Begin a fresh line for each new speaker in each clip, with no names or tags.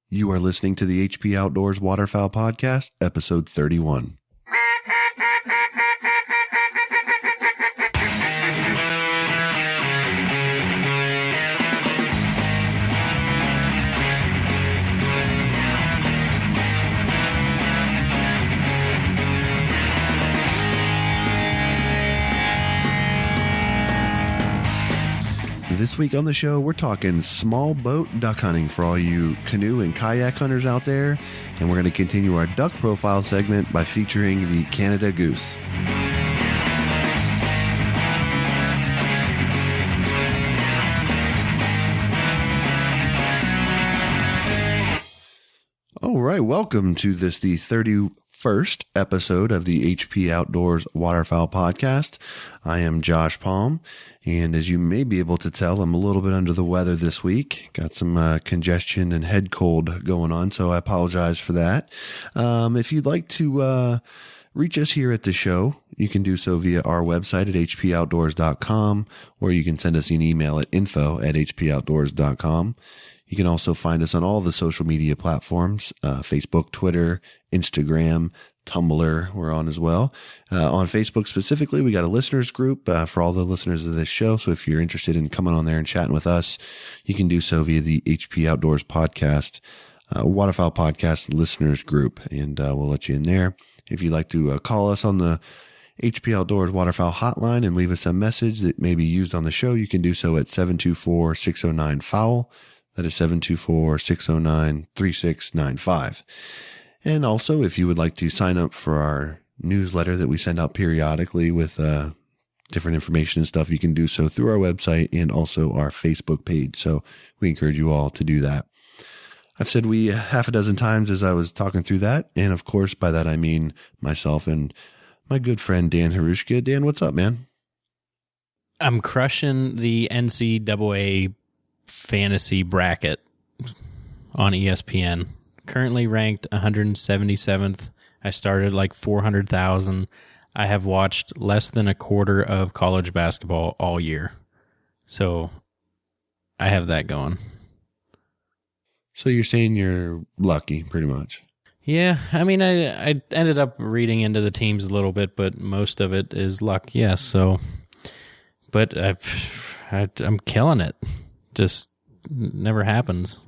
You are listening to the HP Outdoors Waterfowl Podcast, episode 31. This week on the show, we're talking small boat duck hunting for all you canoe and kayak hunters out there. And we're going to continue our duck profile segment by featuring the Canada Goose. All right, welcome to the 31st episode of the HP Outdoors Waterfowl Podcast. I am Josh Palm, and as you may be able to tell, I'm a little bit under the weather this week. Got some congestion and head cold going on, so I apologize for that. If you'd like to reach us here at the show, you can do so via our website at hpoutdoors.com, or you can send us an email at info@hpoutdoors.com. You can also find us on all the social media platforms, Facebook, Twitter, Instagram, Tumblr, we're on as well. On Facebook specifically, we got a listeners group for all the listeners of this show. So if you're interested in coming on there and chatting with us, you can do so via the HP Outdoors Podcast, Waterfowl Podcast listeners group, and we'll let you in there. If you'd like to call us on the HP Outdoors Waterfowl hotline and leave us a message that may be used on the show, you can do so at 724-609-FOWL. That is 724-609-3695. And also, if you would like to sign up for our newsletter that we send out periodically with different information and stuff, you can do so through our website and also our Facebook page. So we encourage you all to do that. I've said we half a dozen times as I was talking through that. And of course, by that, I mean myself and my good friend, Dan Harushka. Dan, what's up, man?
I'm crushing the NCAA fantasy bracket on ESPN. Currently ranked 177th. I started like 400,000. I have watched less than a quarter of college basketball all year. So I have that going.
So you're saying you're lucky, pretty much.
Yeah, I mean, I ended up reading into the teams a little bit, but most of it is luck, yes. So, but I'm killing it. Just never happens.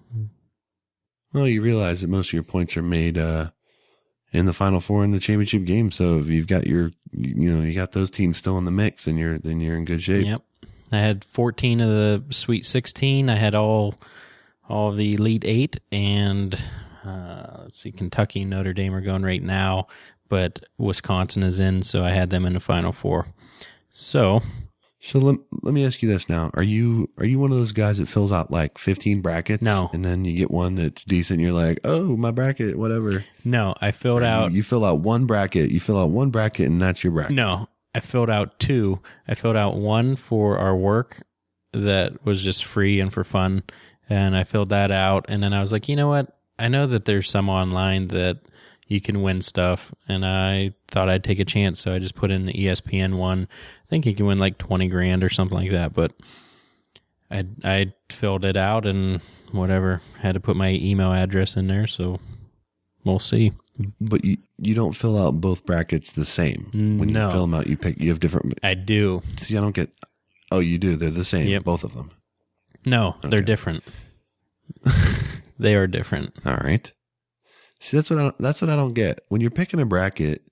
Well, you realize that most of your points are made in the Final Four in the championship game. So if you've got you got those teams still in the mix, and you're in good shape.
Yep. I had 14 of the Sweet 16. I had all of the Elite 8, and let's see, Kentucky and Notre Dame are going right now, but Wisconsin is in, so I had them in the Final Four. So
let me ask you this now. Are you one of those guys that fills out like 15 brackets?
No. And
then you get one that's decent and you're like, oh, my bracket, whatever.
No, I filled out.
You fill out one bracket. You fill out one bracket and that's your bracket.
No, I filled out two. I filled out one for our work that was just free and for fun. And I filled that out. And then I was like, you know what? I know that there's some online that you can win stuff, and I thought I'd take a chance, so I just put in the ESPN one. I think you can win like 20 grand or something like that, but I filled it out and whatever. Had to put my email address in there, so we'll see.
But you don't fill out both brackets the same. When you fill them out, you have different.
I do.
See, I don't get. Oh, you do. They're the same.
Yep.
Both of them.
No, okay. They're different. They are different.
All right. See, that's what I don't get. When you're picking a bracket,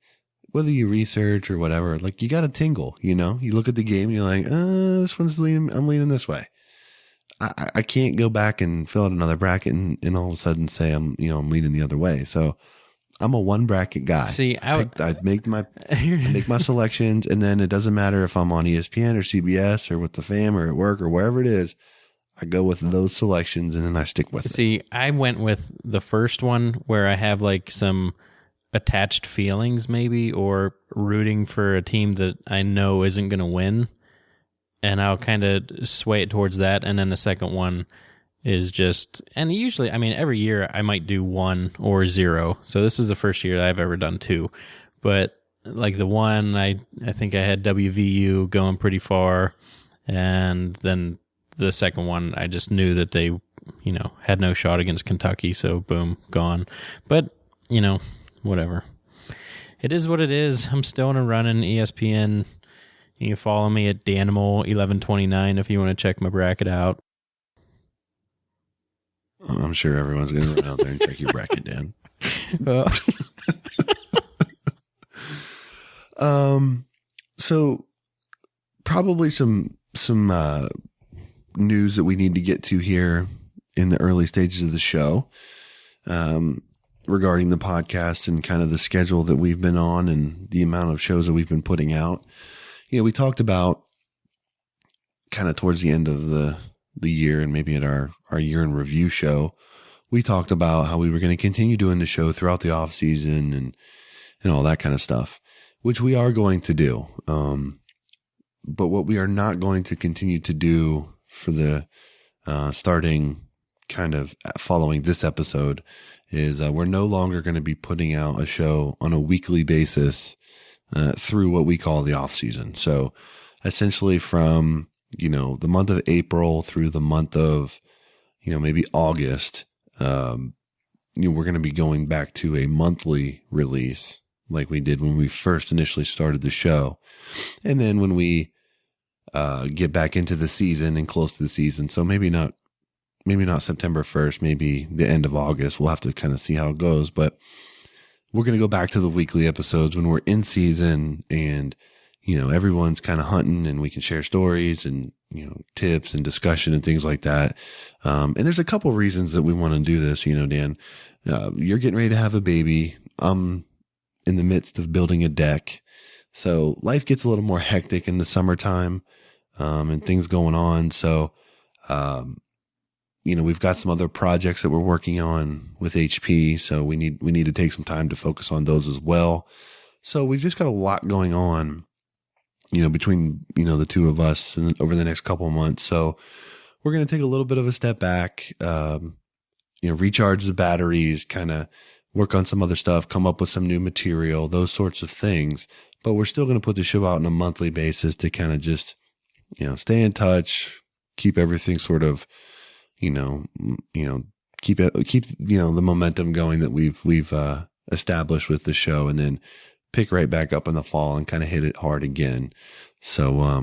whether you research or whatever, like you got to tingle, you look at the game and you're like, this one's leaning, I'm leaning this way. I can't go back and fill out another bracket and all of a sudden say I'm leaning the other way. So I'm a one bracket guy.
See, I
make my selections, and then it doesn't matter if I'm on ESPN or CBS or with the fam or at work or wherever it is. I go with those selections and then I stick with it.
See, I went with the first one where I have like some attached feelings maybe, or rooting for a team that I know isn't going to win. And I'll kind of sway it towards that. And then the second one is just, and usually, I mean, every year I might do 1 or 0. So this is the first year that I've ever done 2. But like the one, I think I had WVU going pretty far. And then the second one, I just knew that they had no shot against Kentucky. So boom, gone. But, whatever. It is what it is. I'm still in a running ESPN. You can follow me at Danimal1129 if you want to check my bracket out.
I'm sure everyone's going to run out there and check your bracket, Dan. So probably some news that we need to get to here in the early stages of the show, regarding the podcast and kind of the schedule that we've been on and the amount of shows that we've been putting out. We talked about kind of towards the end of the year and maybe at our year in review show, we talked about how we were going to continue doing the show throughout the off season and all that kind of stuff, which we are going to do. But what we are not going to continue to do for the starting kind of following this episode is we're no longer going to be putting out a show on a weekly basis through what we call the off season. So essentially from, the month of April through the month of, maybe August, we're going to be going back to a monthly release like we did when we first initially started the show. And then when we get back into the season and close to the season, so maybe not September 1st, maybe the end of August, we'll have to kind of see how it goes. But we're going to go back to the weekly episodes when we're in season and, everyone's kind of hunting and we can share stories and, tips and discussion and things like that. And there's a couple reasons that we want to do this, Dan. You're getting ready to have a baby. I'm in the midst of building a deck. So life gets a little more hectic in the summertime, and things going on. So, we've got some other projects that we're working on with HP. So we need to take some time to focus on those as well. So we've just got a lot going on, between, the two of us and over the next couple of months. So we're going to take a little bit of a step back, recharge the batteries, kind of work on some other stuff, come up with some new material, those sorts of things. But we're still going to put the show out on a monthly basis to kind of just, stay in touch, keep everything sort of, keep the momentum going that we've established with the show, and then pick right back up in the fall and kind of hit it hard again. So, I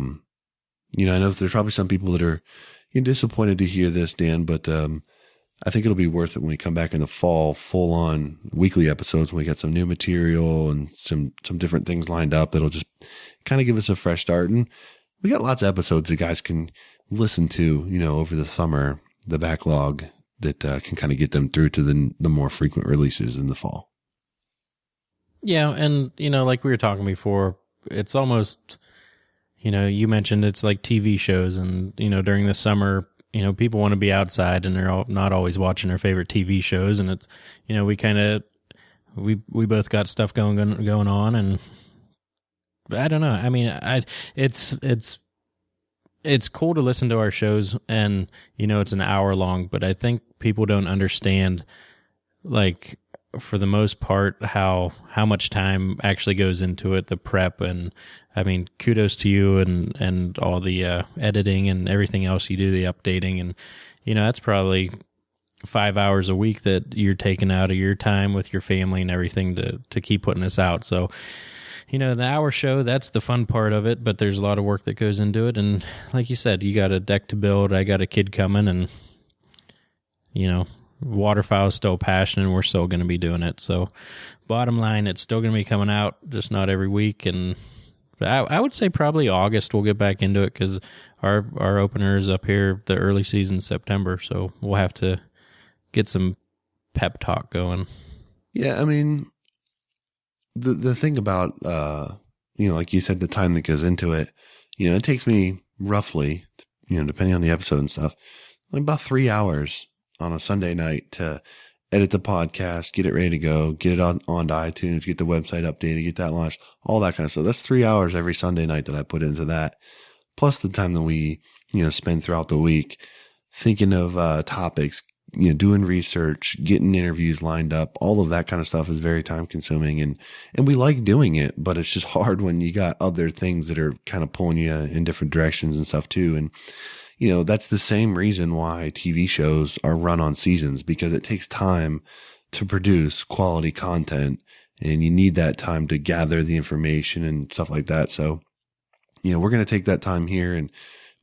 know there's probably some people that are disappointed to hear this, Dan, but I think it'll be worth it when we come back in the fall, full on weekly episodes, when we got some new material and some different things lined up. That'll just kind of give us a fresh start. And we got lots of episodes that guys can listen to, over the summer, the backlog that can kind of get them through to the more frequent releases in the fall.
Yeah. And, like we were talking before, it's almost, you mentioned it's like TV shows and, during the summer, people want to be outside and they're not always watching their favorite TV shows. And it's, we both got stuff going on, and I don't know. I mean, it's cool to listen to our shows and, it's an hour long, but I think people don't understand, like, for the most part, how much time actually goes into it, the prep. And I mean, kudos to you and all the editing and everything else you do, the updating. And, that's probably 5 hours a week that you're taking out of your time with your family and everything to keep putting this out. So, the hour show, that's the fun part of it, but there's a lot of work that goes into it. And like you said, you got a deck to build. I got a kid coming, and, waterfowl is still passionate, and we're still going to be doing it. So bottom line, it's still going to be coming out, just not every week. And I would say probably August we'll get back into it, because our opener is up here, the early season, September. So we'll have to get some pep talk going.
Yeah. I mean, the thing about, like you said, the time that goes into it, it takes me roughly, depending on the episode and stuff, like about 3 hours on a Sunday night to edit the podcast, get it ready to go, get it on to iTunes, get the website updated, get that launched, all that kind of stuff. That's 3 hours every Sunday night that I put into that. Plus the time that we, spend throughout the week thinking of topics, doing research, getting interviews lined up. All of that kind of stuff is very time consuming, and we like doing it, but it's just hard when you got other things that are kind of pulling you in different directions and stuff too. And, that's the same reason why TV shows are run on seasons, because it takes time to produce quality content, and you need that time to gather the information and stuff like that. So, we're going to take that time here and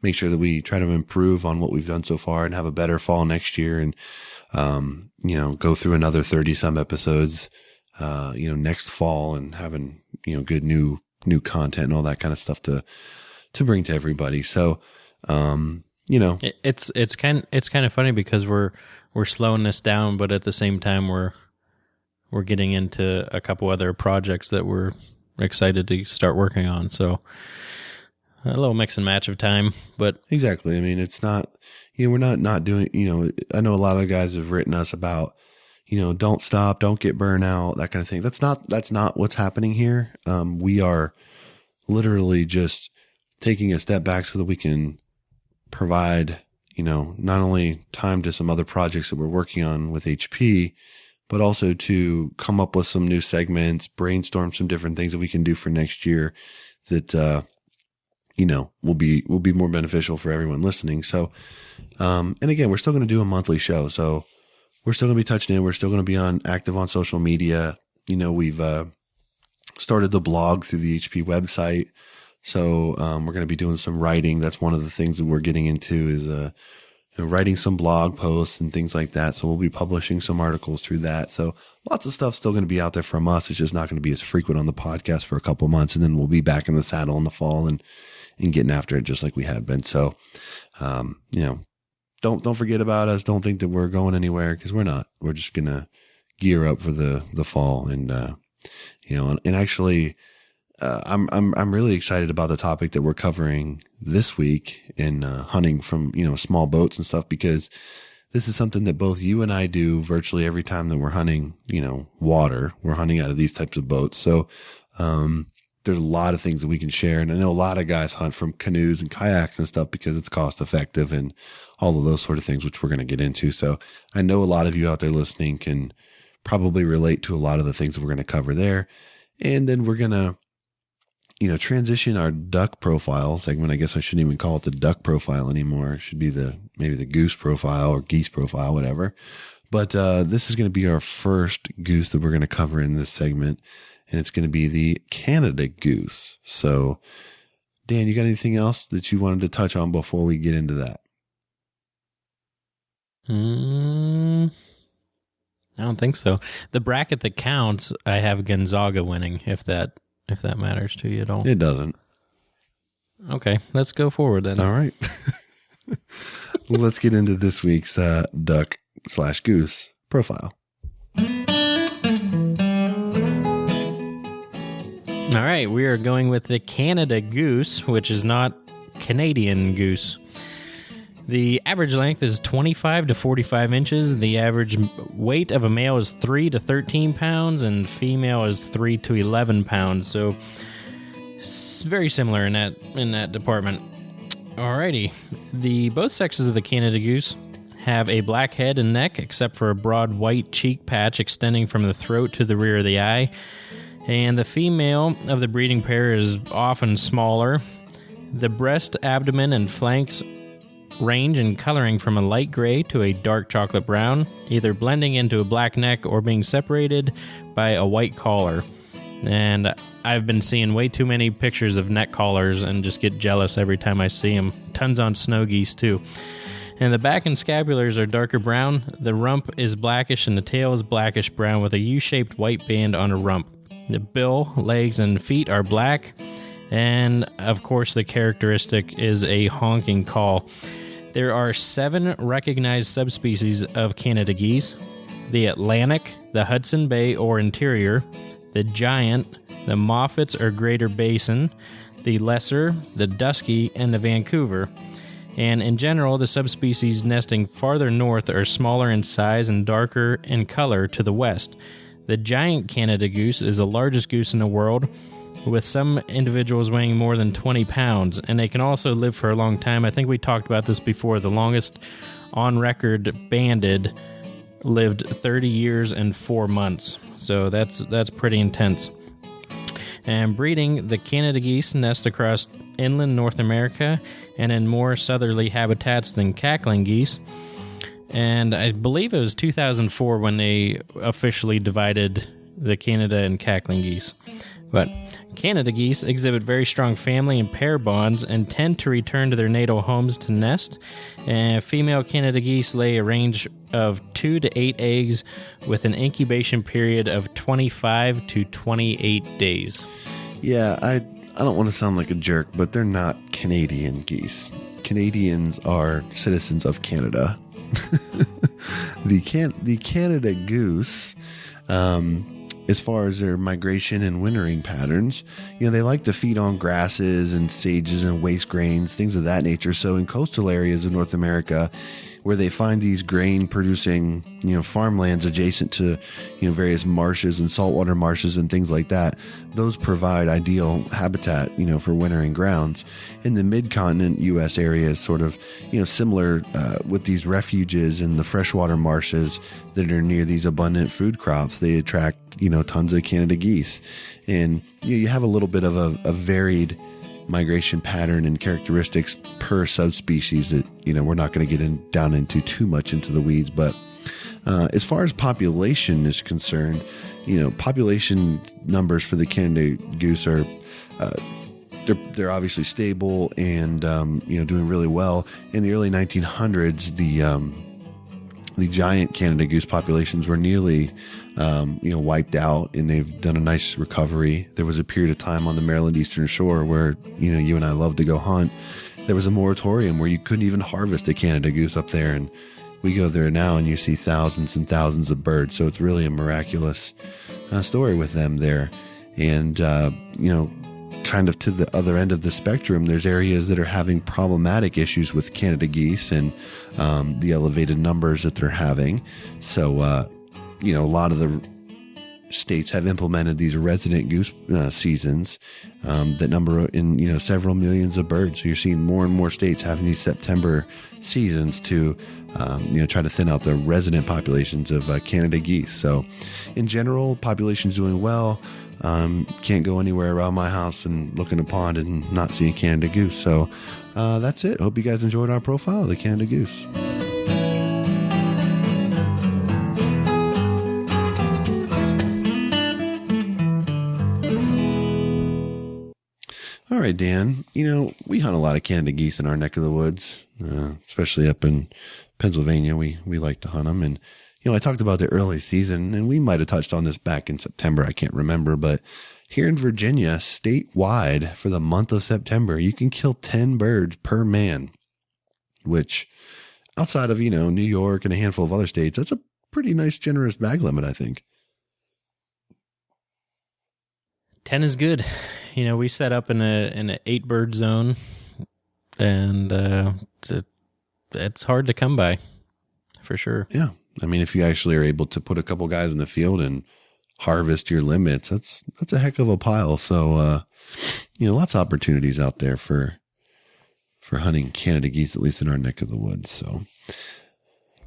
make sure that we try to improve on what we've done so far and have a better fall next year, and, go through another 30 some episodes, next fall, and having, good new content and all that kind of stuff to bring to everybody. So,
it's kind of funny because we're slowing this down, but at the same time we're getting into a couple other projects that we're excited to start working on. So a little mix and match of time, but
exactly. I mean, it's not, we're not doing, I know a lot of guys have written us about, don't stop, don't get burnt out, that kind of thing. That's not what's happening here. We are literally just taking a step back so that we can provide, not only time to some other projects that we're working on with HP, but also to come up with some new segments, brainstorm some different things that we can do for next year that, will be more beneficial for everyone listening. So, and again, we're still going to do a monthly show. So we're still going to be touching in. We're still going to be active on social media. We've, started the blog through the HP website. So, we're going to be doing some writing. That's one of the things that we're getting into is, writing some blog posts and things like that. So we'll be publishing some articles through that. So lots of stuff still going to be out there from us. It's just not going to be as frequent on the podcast for a couple months. And then we'll be back in the saddle in the fall and getting after it just like we had been. So, don't forget about us. Don't think that we're going anywhere, because we're not. We're just going to gear up for the fall. And, and actually, I'm really excited about the topic that we're covering this week in hunting from, small boats and stuff, because this is something that both you and I do virtually every time that we're hunting, water. We're hunting out of these types of boats. So, there's a lot of things that we can share. And I know a lot of guys hunt from canoes and kayaks and stuff because it's cost effective and all of those sort of things, which we're going to get into. So I know a lot of you out there listening can probably relate to a lot of the things that we're going to cover there. And then we're going to, transition our duck profile segment. I guess I shouldn't even call it the duck profile anymore. It should be maybe the goose profile or geese profile, whatever. But this is going to be our first goose that we're going to cover in this segment, and it's going to be the Canada Goose. So, Dan, you got anything else that you wanted to touch on before we get into that?
I don't think so. The bracket that counts, I have Gonzaga winning, if that matters to you at all.
It doesn't.
Okay, let's go forward then.
All right. Well, let's get into this week's duck/goose profile.
All right, we are going with the Canada Goose, which is not Canadian goose. The average length is 25 to 45 inches. The average weight of a male is 3 to 13 pounds, and female is 3 to 11 pounds. So very similar in that department. Alrighty, both sexes of the Canada Goose have a black head and neck, except for a broad white cheek patch extending from the throat to the rear of the eye. And the female of the breeding pair is often smaller. The breast, abdomen, and flanks range in coloring from a light gray to a dark chocolate brown, either blending into a black neck or being separated by a white collar. And I've been seeing way too many pictures of neck collars and just get jealous every time I see them. Tons on snow geese too. And the back and scapulars are darker brown. The rump is blackish and the tail is blackish brown with a U-shaped white band on a rump. The bill, legs, and feet are black. And of course the characteristic is a honking call. There are 7 recognized subspecies of Canada geese: the Atlantic, the Hudson Bay or interior, the giant, the Moffats or Greater Basin, the lesser, the dusky, and the Vancouver. And in general, the subspecies nesting farther north are smaller in size and darker in color to the west. The giant Canada goose is the largest goose in the world, with some individuals weighing more than 20 pounds, and they can also live for a long time. I think we talked about this before. The longest on record banded lived 30 years and 4 months, so that's pretty intense. And breeding, the Canada geese nest across inland North America and in more southerly habitats than cackling geese. And I believe it was 2004 when they officially divided the Canada and cackling geese. But Canada geese exhibit very strong family and pair bonds and tend to return to their natal homes to nest. And female Canada geese lay a range of 2 to 8 eggs with an incubation period of 25 to 28 days.
Yeah, I don't want to sound like a jerk, but they're not Canadian geese. Canadians are citizens of Canada. The Canada goose, as far as their migration and wintering patterns, they like to feed on grasses and sages and waste grains, things of that nature. So in coastal areas of North America, where they find these grain producing, farmlands adjacent to, various marshes and saltwater marshes and things like that, those provide ideal habitat, for wintering grounds. In the mid-continent U.S. areas, sort of, similar with these refuges in the freshwater marshes that are near these abundant food crops, they attract, tons of Canada geese. And you have a little bit of a varied migration pattern and characteristics per subspecies that, we're not going to get down into too much into the weeds. But as far as population is concerned, population numbers for the Canada goose are, they're obviously stable and, doing really well. In the early 1900s, the giant Canada goose populations were nearly, wiped out, and they've done a nice recovery. There was a period of time on the Maryland Eastern Shore where, you and I love to go hunt. There was a moratorium where you couldn't even harvest a Canada goose up there. And we go there now and you see thousands and thousands of birds. So it's really a miraculous story with them there. And, kind of to the other end of the spectrum, there's areas that are having problematic issues with Canada geese and the elevated numbers that they're having. So, a lot of the states have implemented these resident goose seasons that number in, several millions of birds. So you're seeing more and more states having these September seasons to, try to thin out the resident populations of Canada geese. So in general, population's doing well. Can't go anywhere around my house and look in a pond and not see a Canada goose. So that's it. Hope you guys enjoyed our profile of the Canada goose. All right, Dan, we hunt a lot of Canada geese in our neck of the woods, especially up in Pennsylvania. We like to hunt them. And, I talked about the early season, and we might have touched on this back in September. I can't remember. But here in Virginia, statewide, for the month of September, you can kill 10 birds per man, which outside of, New York and a handful of other states, that's a pretty nice, generous bag limit, I think.
10 is good. We set up in an 8-bird zone, and it's hard to come by, for sure.
Yeah. I mean, if you actually are able to put a couple guys in the field and harvest your limits, that's a heck of a pile. So, lots of opportunities out there for hunting Canada geese, at least in our neck of the woods. So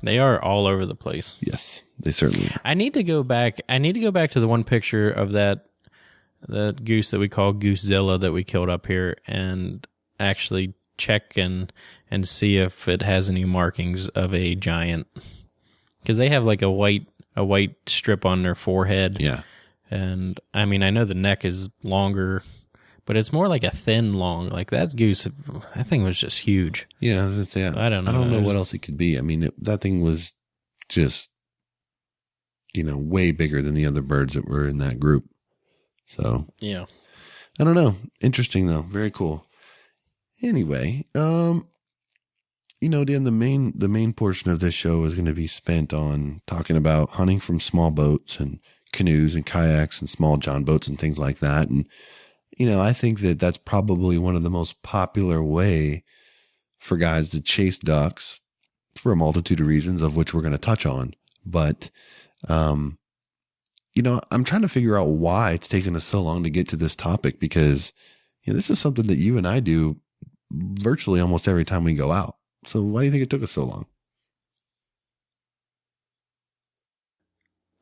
they are all over the place.
Yes, they certainly are.
I need to go back to the one picture of that goose that we call Goosezilla that we killed up here and actually check and see if it has any markings of a giant. Because they have like a white strip on their forehead.
Yeah.
And I mean, I know the neck is longer, but it's more like a thin long. Like that goose, that thing was just huge.
Yeah.
I don't know.
I don't know what else it could be. I mean, that thing was just, way bigger than the other birds that were in that group. So,
yeah.
I don't know. Interesting though. Very cool. Anyway, Dan, the main portion of this show is going to be spent on talking about hunting from small boats and canoes and kayaks and small john boats and things like that. And, I think that that's probably one of the most popular way for guys to chase ducks for a multitude of reasons, of which we're going to touch on. But, I'm trying to figure out why it's taken us so long to get to this topic, because, this is something that you and I do virtually almost every time we go out. So why do you think it took us so long?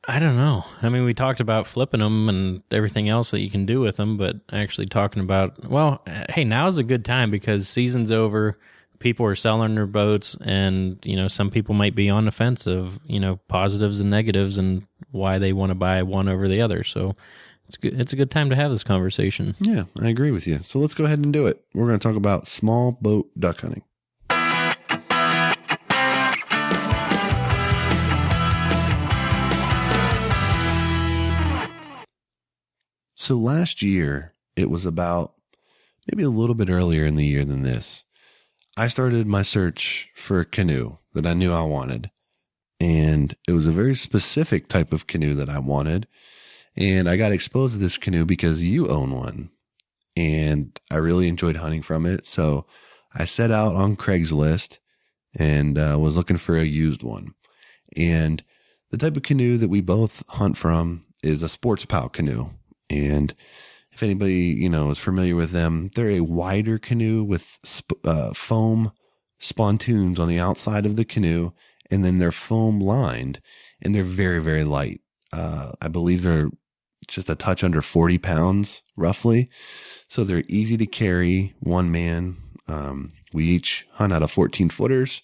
I don't know. I mean, we talked about flipping them and everything else that you can do with them, but actually talking about, well, hey, now's a good time because season's over. People are selling their boats, and, some people might be on the fence of, positives and negatives and why they want to buy one over the other. So it's good. It's a good time to have this conversation.
Yeah, I agree with you. So let's go ahead and do it. We're going to talk about small boat duck hunting. So last year, it was about maybe a little bit earlier in the year than this, I started my search for a canoe that I knew I wanted. And it was a very specific type of canoe that I wanted. And I got exposed to this canoe because you own one. And I really enjoyed hunting from it. So I set out on Craigslist and was looking for a used one. And the type of canoe that we both hunt from is a sports POW canoe. And if anybody, is familiar with them, they're a wider canoe with foam spontoons on the outside of the canoe, and then they're foam lined, and they're very, very light. I believe they're just a touch under 40 pounds, roughly. So they're easy to carry, one man. We each hunt out of 14 footers,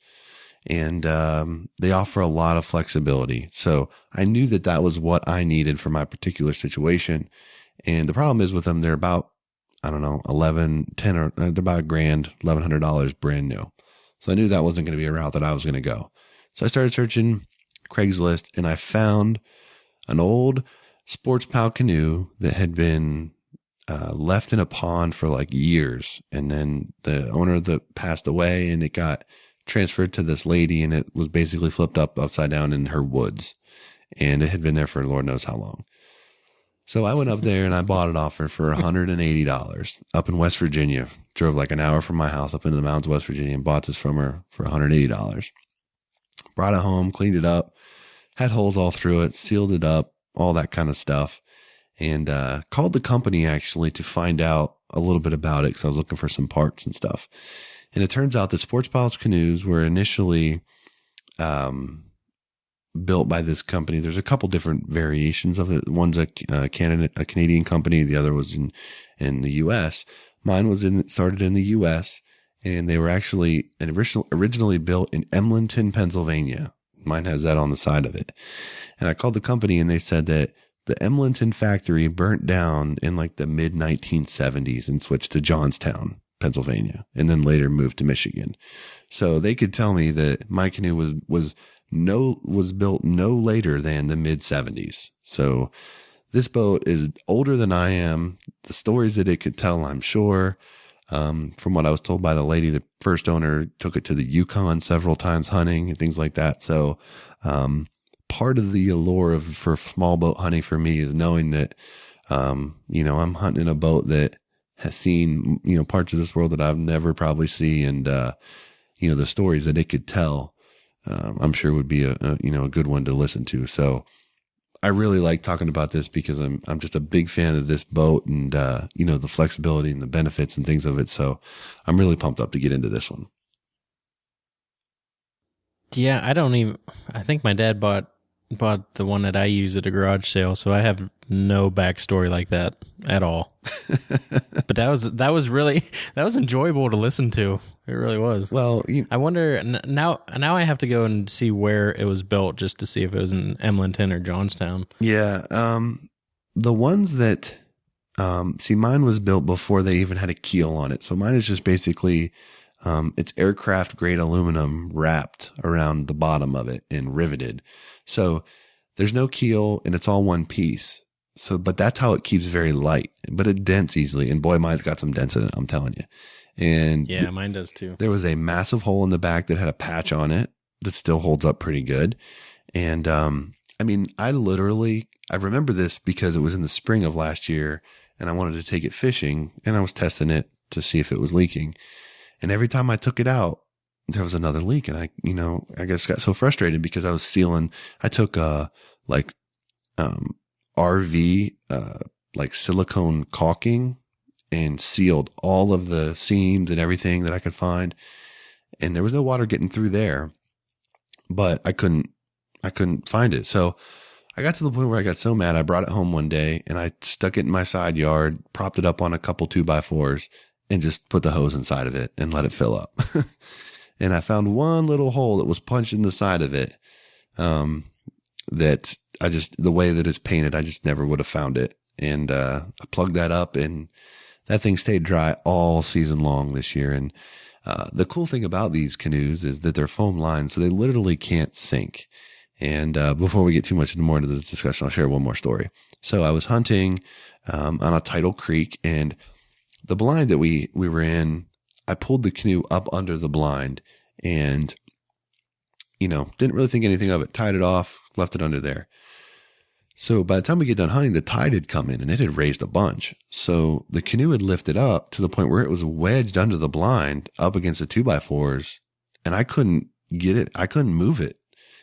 and they offer a lot of flexibility. So I knew that that was what I needed for my particular situation. And the problem is with them, they're about, I don't know, they're about $1,000, $1,100 brand new. So I knew that wasn't going to be a route that I was going to go. So I started searching Craigslist, and I found an old sports POW canoe that had been left in a pond for like years. And then the owner that passed away, and it got transferred to this lady, and it was basically flipped upside down in her woods. And it had been there for Lord knows how long. So I went up there and I bought it off her for $180 up in West Virginia. Drove like an hour from my house up into the mountains of West Virginia and bought this from her for $180. Brought it home, cleaned it up, had holes all through it, sealed it up, all that kind of stuff. And called the company actually to find out a little bit about it because I was looking for some parts and stuff. And it turns out that Sports POW's canoes were initially built by this company. There's a couple different variations of it. One's a Canadian company. The other was in the U.S. Mine was started in the U.S. and they were actually originally built in Emlenton, Pennsylvania. Mine has that on the side of it. And I called the company and they said that the Emlenton factory burnt down in like the mid 1970s and switched to Johnstown, Pennsylvania, and then later moved to Michigan. So they could tell me that my canoe was built no later than the mid 70s. So this boat is older than I am. The stories that it could tell, I'm sure. From what I was told by the lady, the first owner took it to the Yukon several times hunting and things like that. So, part of the allure for small boat hunting for me is knowing that, I'm hunting in a boat that has seen, parts of this world that I've never probably seen. And, the stories that it could tell, I'm sure would be a good one to listen to. So I really like talking about this because I'm just a big fan of this boat and, the flexibility and the benefits and things of it. So I'm really pumped up to get into this one.
Yeah, I think my dad bought the one that I use at a garage sale, so I have no backstory like that at all. But that was enjoyable to listen to. It really was.
Well,
I wonder now I have to go and see where it was built just to see if it was in Emlenton or Johnstown.
Yeah. The ones that, mine was built before they even had a keel on it. So mine is just basically, it's aircraft grade aluminum wrapped around the bottom of it and riveted. So there's no keel and it's all one piece. So, but that's how it keeps very light, but it dents easily. And boy, mine's got some dents in it, I'm telling you. And
yeah, mine does too.
There was a massive hole in the back that had a patch on it that still holds up pretty good. And, I remember this because it was in the spring of last year and I wanted to take it fishing and I was testing it to see if it was leaking. And every time I took it out, there was another leak. And I guess got so frustrated because I was sealing, I took, RV, silicone caulking and sealed all of the seams and everything that I could find. And there was no water getting through there, but I couldn't find it. So I got to the point where I got so mad, I brought it home one day and I stuck it in my side yard, propped it up on a couple 2x4s and just put the hose inside of it and let it fill up. And I found one little hole that was punched in the side of it. That the way that it's painted, I just never would have found it. And, I plugged that up and that thing stayed dry all season long this year. And, the cool thing about these canoes is that they're foam lined, so they literally can't sink. And, before we get too much more into this discussion, I'll share one more story. So I was hunting, on a tidal creek, and the blind that we were in, I pulled the canoe up under the blind and, didn't really think anything of it, tied it off, left it under there. So by the time we get done hunting, the tide had come in and it had raised a bunch. So the canoe had lifted up to the point where it was wedged under the blind up against the 2x4s, and I couldn't get it. I couldn't move it.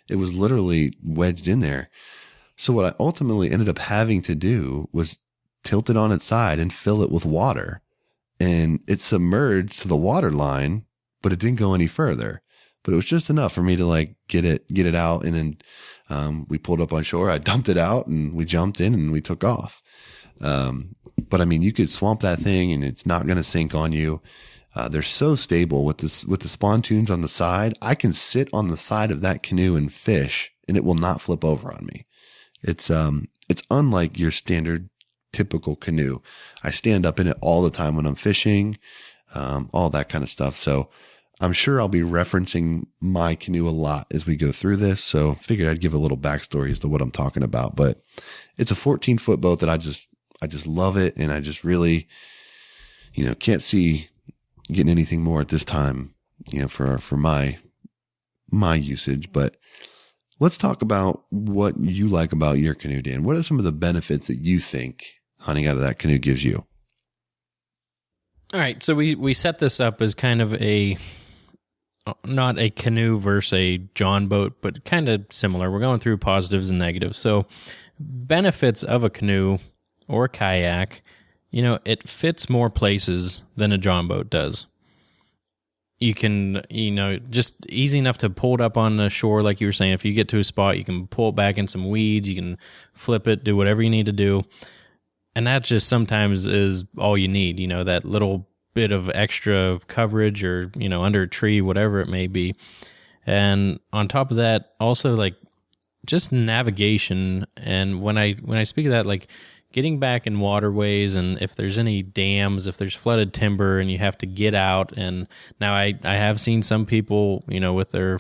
It was literally wedged in there. So what I ultimately ended up having to do was tilt it on its side and fill it with water. And it submerged to the water line, but it didn't go any further. But it was just enough for me to get it out. And then, we pulled up on shore. I dumped it out and we jumped in and we took off. But I mean, you could swamp that thing and it's not going to sink on you. They're so stable with the spontoons on the side. I can sit on the side of that canoe and fish and it will not flip over on me. It's unlike your standard typical canoe. I stand up in it all the time when I'm fishing, all that kind of stuff. So I'm sure I'll be referencing my canoe a lot as we go through this. So figured I'd give a little backstory as to what I'm talking about, but it's a 14-foot boat that I just love it. And I just really, can't see getting anything more at this time, for my usage. But let's talk about what you like about your canoe, Dan. What are some of the benefits that you think hunting out of that canoe gives you?
All right. So we set this up as kind of not a canoe versus a John boat, but kind of similar. We're going through positives and negatives. So benefits of a canoe or a kayak, it fits more places than a John boat does. You can, just easy enough to pull it up on the shore. Like you were saying, if you get to a spot, you can pull it back in some weeds, you can flip it, do whatever you need to do. And that just sometimes is all you need, that little bit of extra coverage or, under a tree, whatever it may be. And on top of that, also just navigation. And when I speak of that, getting back in waterways, and if there's any dams, if there's flooded timber and you have to get out. And now I have seen some people, with their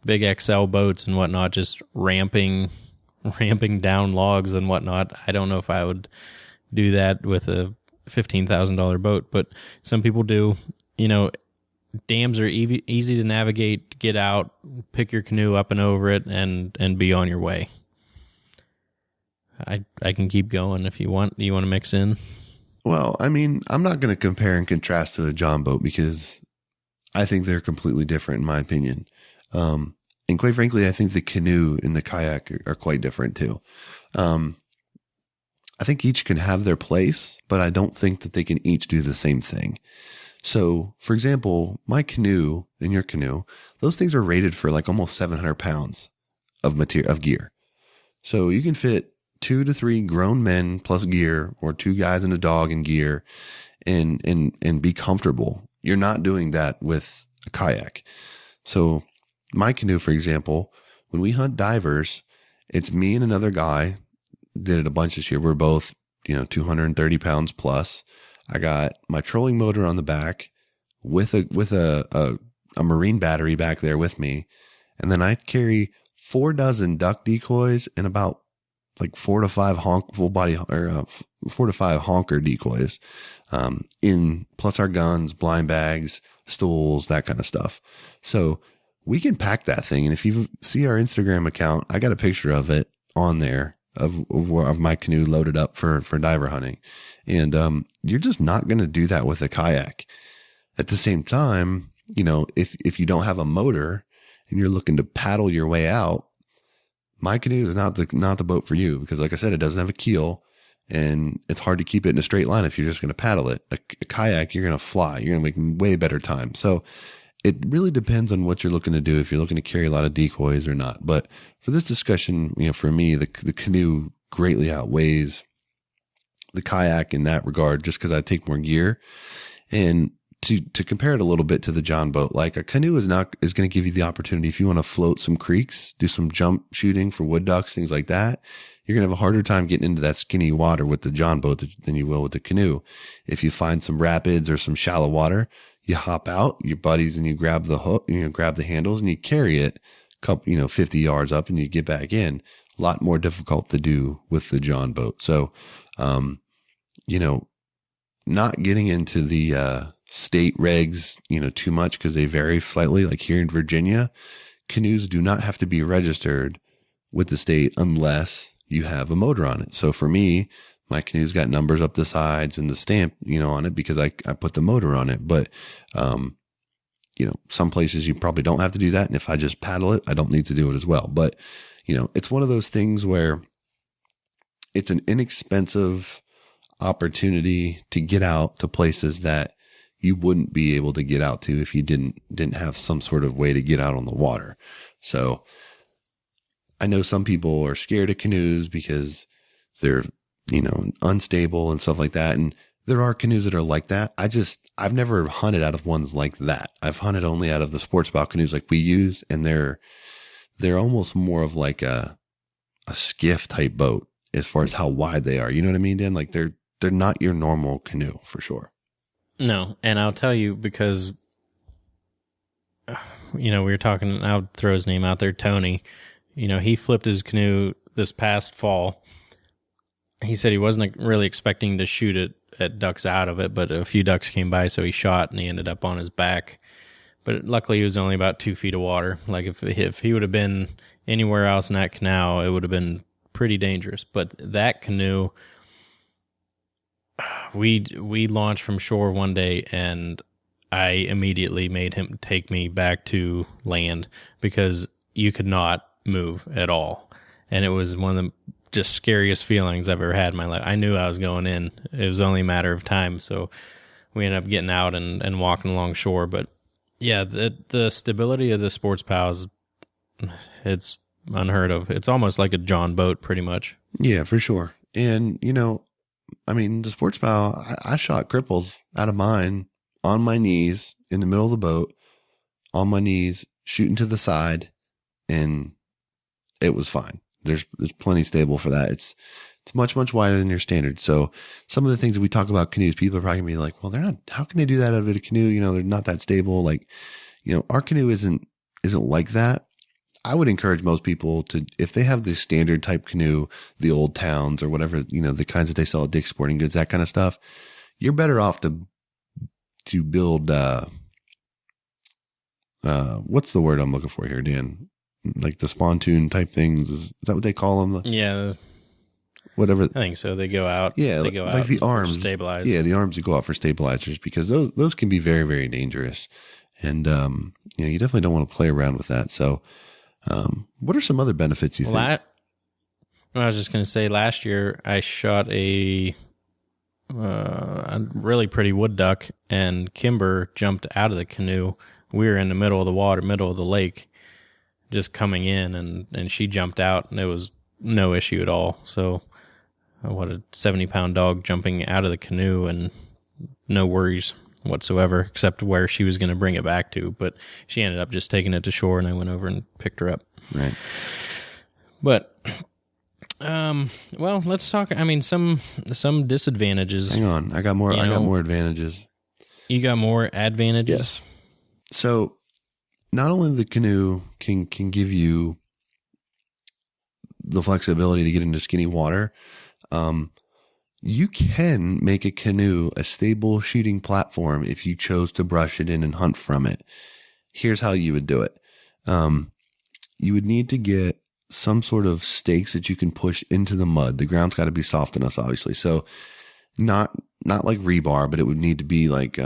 big XL boats and whatnot, just ramping down logs and whatnot. I don't know if I would do that with a $15,000 boat, but some people do. Dams are easy to navigate, get out, pick your canoe up and over it, and be on your way. I can keep going if you want. You want to mix in?
Well, I mean, I'm not going to compare and contrast to the John boat because I think they're completely different in my opinion. And quite frankly, I think the canoe and the kayak are quite different too. I think each can have their place, but I don't think that they can each do the same thing. So, for example, my canoe and your canoe, those things are rated for almost 700 pounds of gear. So you can fit 2 to 3 grown men plus gear, or 2 guys and a dog in gear, and be comfortable. You're not doing that with a kayak. So my canoe, for example, when we hunt divers, it's me and another guy. Did it a bunch this year. We're both, 230 pounds plus. I got my trolling motor on the back with a marine battery back there with me. And then I carry 4 dozen duck decoys and about 4 to 5 honker decoys, in plus our guns, blind bags, stools, that kind of stuff. So we can pack that thing. And if you see our Instagram account, I got a picture of it on there of my canoe loaded up for diver hunting. And, you're just not going to do that with a kayak. At the same time, if you don't have a motor and you're looking to paddle your way out, my canoe is not the boat for you, because like I said, it doesn't have a keel and it's hard to keep it in a straight line if you're just going to paddle it. A kayak, you're going to fly, you're going to make way better time. So it really depends on what you're looking to do, if you're looking to carry a lot of decoys or not. But for this discussion, for me, the canoe greatly outweighs the kayak in that regard, just because I take more gear. And to compare it a little bit to the John boat, like a canoe is going to give you the opportunity, if you want to float some creeks, do some jump shooting for wood ducks, things like that, you're going to have a harder time getting into that skinny water with the John boat than you will with the canoe. If you find some rapids or some shallow water, you hop out, your buddies, and you grab the hook, grab the handles, and you carry it a couple, 50 yards up, and you get back in. A lot more difficult to do with the John boat. So, not getting into the state regs, too much, because they vary slightly. Like here in Virginia, canoes do not have to be registered with the state unless you have a motor on it. So for me, my canoe's got numbers up the sides and the stamp, on it, because I put the motor on it. But, some places you probably don't have to do that. And if I just paddle it, I don't need to do it as well. But, it's one of those things where it's an inexpensive opportunity to get out to places that you wouldn't be able to get out to if you didn't have some sort of way to get out on the water. So I know some people are scared of canoes because they're, unstable and stuff like that. And there are canoes that are like that. I've never hunted out of ones like that. I've hunted only out of the sports bow canoes like we use, and they're almost more of like a skiff type boat as far as how wide they are. You know what I mean, Dan? Like they're not your normal canoe for sure.
No, and I'll tell you, because we were talking, I'll throw his name out there, Tony. He flipped his canoe this past fall. He said he wasn't really expecting to shoot it at ducks out of it, but a few ducks came by, so he shot, and he ended up on his back. But luckily, he was only about 2 feet of water. Like if he would have been anywhere else in that canal, it would have been pretty dangerous. But that canoe, we launched from shore one day, and I immediately made him take me back to land because you could not move at all. And it was one of the just scariest feelings I've ever had in my life. I knew I was going in. It was only a matter of time. So we ended up getting out and walking along shore. But yeah, the stability of the sports POWs, it's unheard of. It's almost like a John boat pretty much.
Yeah, for sure. And, the sports POW, I shot cripples out of mine on my knees in the middle of the boat, on my knees, shooting to the side, and it was fine. There's plenty stable for that. It's much, much wider than your standard. So some of the things that we talk about canoes, people are probably gonna be like, well, they're not, how can they do that out of a canoe? They're not that stable. Like, our canoe isn't like that. I would encourage most people to, if they have the standard type canoe, the Old Towns or whatever, the kinds that they sell at Dick's Sporting Goods, that kind of stuff, you're better off to build, what's the word I'm looking for here, Dan? Like the spontoon type things. Is that what they call them?
Yeah.
Whatever.
I think so. They go out.
Yeah.
They go
like
out
the arms.
Stabilize.
Yeah. The arms that go out for stabilizers, because those can be very, very dangerous. And, you definitely don't want to play around with that. So, what are some other benefits you think?
I was just going to say, last year I shot a really pretty wood duck, and Kimber jumped out of the canoe. We were in the middle of the water, middle of the lake, just coming in, and she jumped out, and it was no issue at all. So what a 70-pound dog jumping out of the canoe, and no worries whatsoever, except where she was going to bring it back to. But she ended up just taking it to shore, and I went over and picked her up.
Right.
But, well, let's talk. Some disadvantages.
Hang on. I got more advantages.
You got more advantages?
Yes. So not only the canoe can give you the flexibility to get into skinny water, you can make a canoe a stable shooting platform if you chose to brush it in and hunt from it. Here's how you would do it. You would need to get some sort of stakes that you can push into the mud. The ground's got to be soft enough, obviously. So not like rebar, but it would need to be like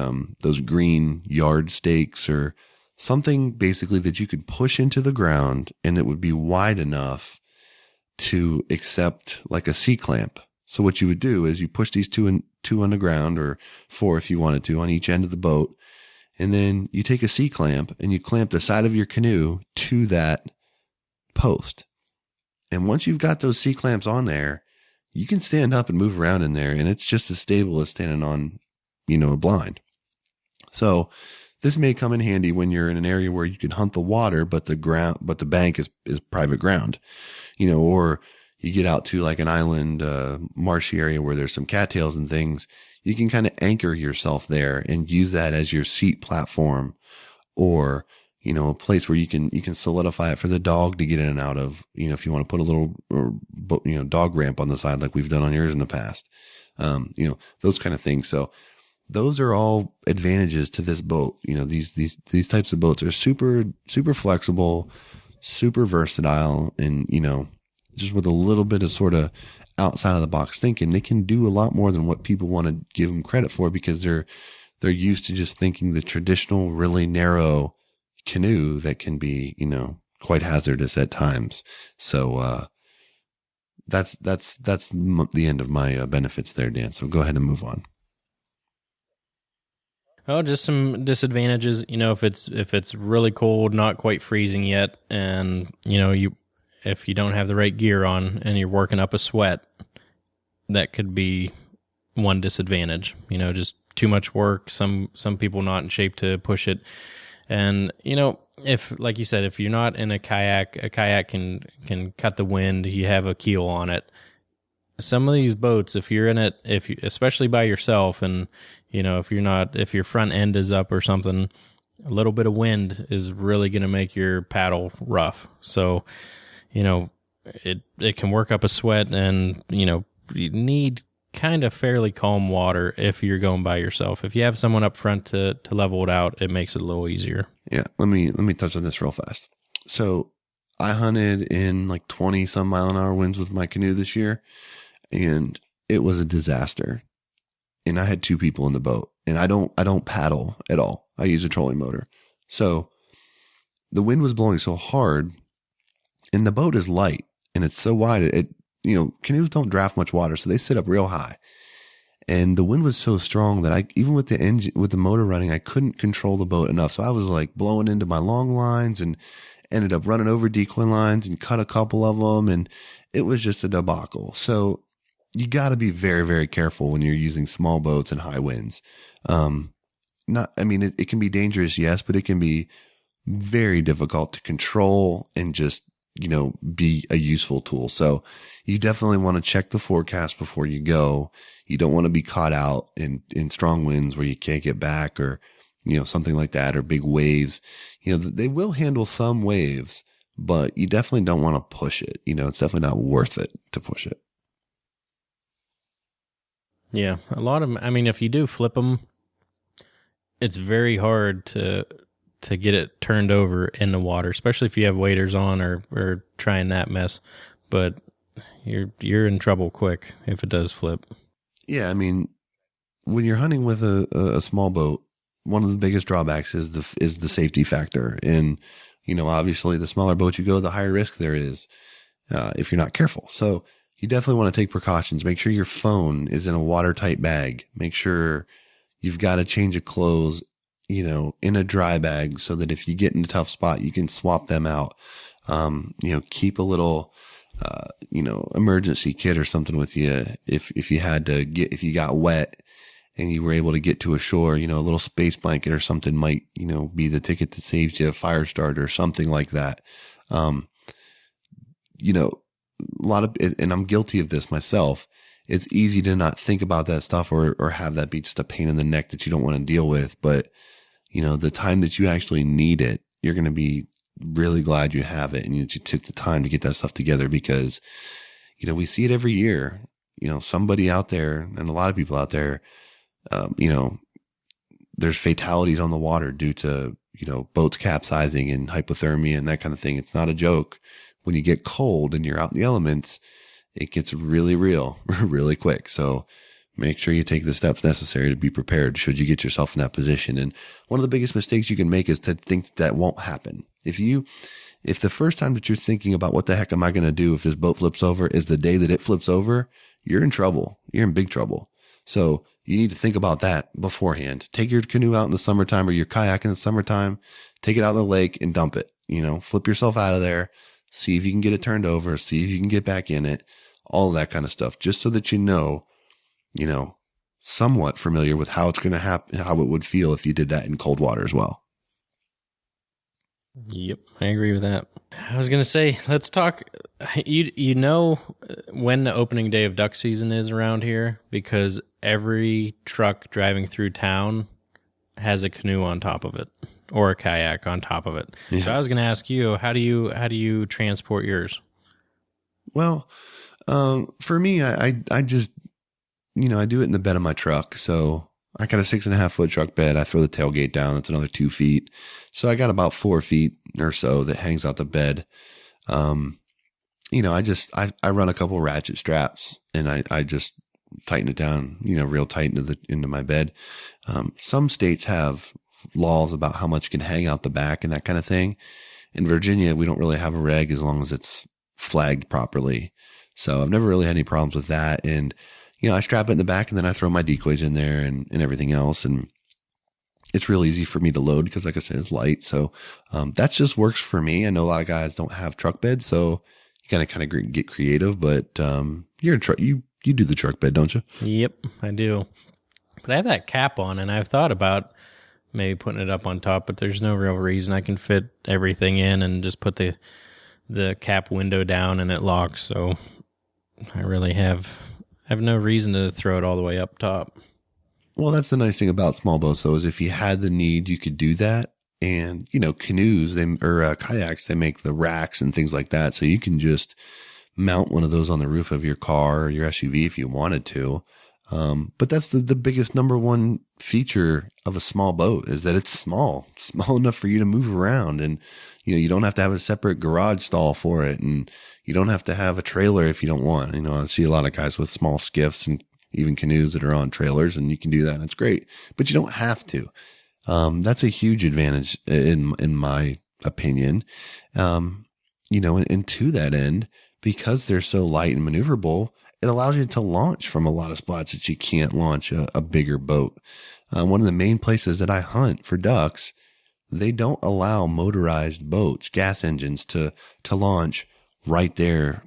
those green yard stakes or something basically that you could push into the ground, and it would be wide enough to accept like a C-clamp. So what you would do is you push these two on the ground, or 4 if you wanted to, on each end of the boat, And then you take a C-clamp and you clamp the side of your canoe to that post. And once you've got those C-clamps on there, you can stand up and move around in there, and it's just as stable as standing on, a blind. So this may come in handy when you're in an area where you can hunt the water, but the bank is private ground, or you get out to like an island, marshy area where there's some cattails and things. You can kind of anchor yourself there and use that as your seat platform, or, a place where you can solidify it for the dog to get in and out of, if you want to put a little, dog ramp on the side, like we've done on yours in the past, those kind of things. So those are all advantages to this boat. These types of boats are super, super flexible, super versatile, and, just with a little bit of sort of outside of the box thinking, they can do a lot more than what people want to give them credit for, because they're used to just thinking the traditional, really narrow canoe that can be, quite hazardous at times. So, that's the end of my benefits there, Dan. So go ahead and move on.
Oh, just some disadvantages. If it's really cold, not quite freezing yet, and if you don't have the right gear on and you're working up a sweat, that could be one disadvantage. Just too much work. Some people not in shape to push it. And, if, like you said, if you're not in a kayak can cut the wind, you have a keel on it. Some of these boats, if you're in it, especially by yourself, and, if your front end is up or something, a little bit of wind is really going to make your paddle rough. So, it can work up a sweat, and, you need kind of fairly calm water if you're going by yourself. If you have someone up front to level it out, it makes it a little easier.
Yeah. Let me touch on this real fast. So I hunted in like 20 some mile an hour winds with my canoe this year, and it was a disaster. And I had 2 people in the boat, and I don't paddle at all. I use a trolling motor. So the wind was blowing so hard, and the boat is light and it's so wide. Canoes don't draft much water, so they sit up real high. And the wind was so strong that even with the engine, with the motor running, I couldn't control the boat enough. So I was like blowing into my long lines and ended up running over decoy lines and cut a couple of them. And it was just a debacle. So you got to be very, very careful when you're using small boats and high winds. It can be dangerous, yes, but it can be very difficult to control and just, be a useful tool. So you definitely want to check the forecast before you go. You don't want to be caught out in strong winds where you can't get back, or, something like that, or big waves. They will handle some waves, but you definitely don't want to push it. It's definitely not worth it to push it.
Yeah. A lot of them, if you do flip them, it's very hard to get it turned over in the water, especially if you have waders on or trying that mess. But you're in trouble quick if it does flip. Yeah,
when you're hunting with a small boat, one of the biggest drawbacks is the safety factor. And, obviously the smaller boat you go, the higher risk there is if you're not careful. So you definitely want to take precautions. Make sure your phone is in a watertight bag. Make sure you've got a change of clothes in a dry bag, so that if you get in a tough spot, you can swap them out. Keep a little, emergency kit or something with you. If you got wet and you were able to get to a shore, a little space blanket or something might, be the ticket that saves you, a fire starter or something like that. A lot of, and I'm guilty of this myself. It's easy to not think about that stuff or have that be just a pain in the neck that you don't want to deal with. But, the time that you actually need it, you're going to be really glad you have it and that you took the time to get that stuff together, because, we see it every year. Somebody out there, and a lot of people out there, there's fatalities on the water due to, boats capsizing and hypothermia and that kind of thing. It's not a joke. When you get cold and you're out in the elements, it gets really real, really quick. So make sure you take the steps necessary to be prepared should you get yourself in that position. And one of the biggest mistakes you can make is to think that won't happen. If the first time that you're thinking about what the heck am I going to do if this boat flips over is the day that it flips over, you're in trouble. You're in big trouble. So you need to think about that beforehand. Take your canoe out in the summertime or your kayak in the summertime, take it out in the lake and dump it, flip yourself out of there, see if you can get it turned over, see if you can get back in it, all of that kind of stuff, just so that somewhat familiar with how it's going to happen, how it would feel if you did that in cold water as well.
Yep, I agree with that. I was going to say, let's talk, you know when the opening day of duck season is around here, because every truck driving through town has a canoe on top of it or a kayak on top of it. Yeah. So I was going to ask you, how do you transport yours?
Well, for me, I just, I do it in the bed of my truck. So I got a 6.5 foot truck bed. I throw the tailgate down. That's another 2 feet. So I got about 4 feet or so that hangs out the bed. I run a couple ratchet straps and I just tighten it down, real tight into my bed. Some states have laws about how much can hang out the back and that kind of thing. In Virginia, we don't really have a reg as long as it's flagged properly. So I've never really had any problems with that. And, I strap it in the back and then I throw my decoys in there and everything else. And it's real easy for me to load because, like I said, it's light. So that just works for me. I know a lot of guys don't have truck beds, so you gotta kind of get creative. But you're a truck. You do the truck bed, don't you?
Yep, I do. But I have that cap on, and I've thought about maybe putting it up on top, but there's no real reason. I can fit everything in and just put the cap window down and it locks. So I really have no reason to throw it all the way up top.
Well, that's the nice thing about small boats, though, is if you had the need, you could do that. And, canoes or kayaks, they make the racks and things like that. So you can just mount one of those on the roof of your car or your SUV if you wanted to. But that's the biggest number one feature of a small boat is that it's small enough for you to move around. And, you don't have to have a separate garage stall for it. And you don't have to have a trailer if you don't want. I see a lot of guys with small skiffs and even canoes that are on trailers, and you can do that. And it's great, but you don't have to. That's a huge advantage in my opinion. And to that end, because they're so light and maneuverable, it allows you to launch from a lot of spots that you can't launch a bigger boat. One of the main places that I hunt for ducks, they don't allow motorized boats, gas engines to launch right there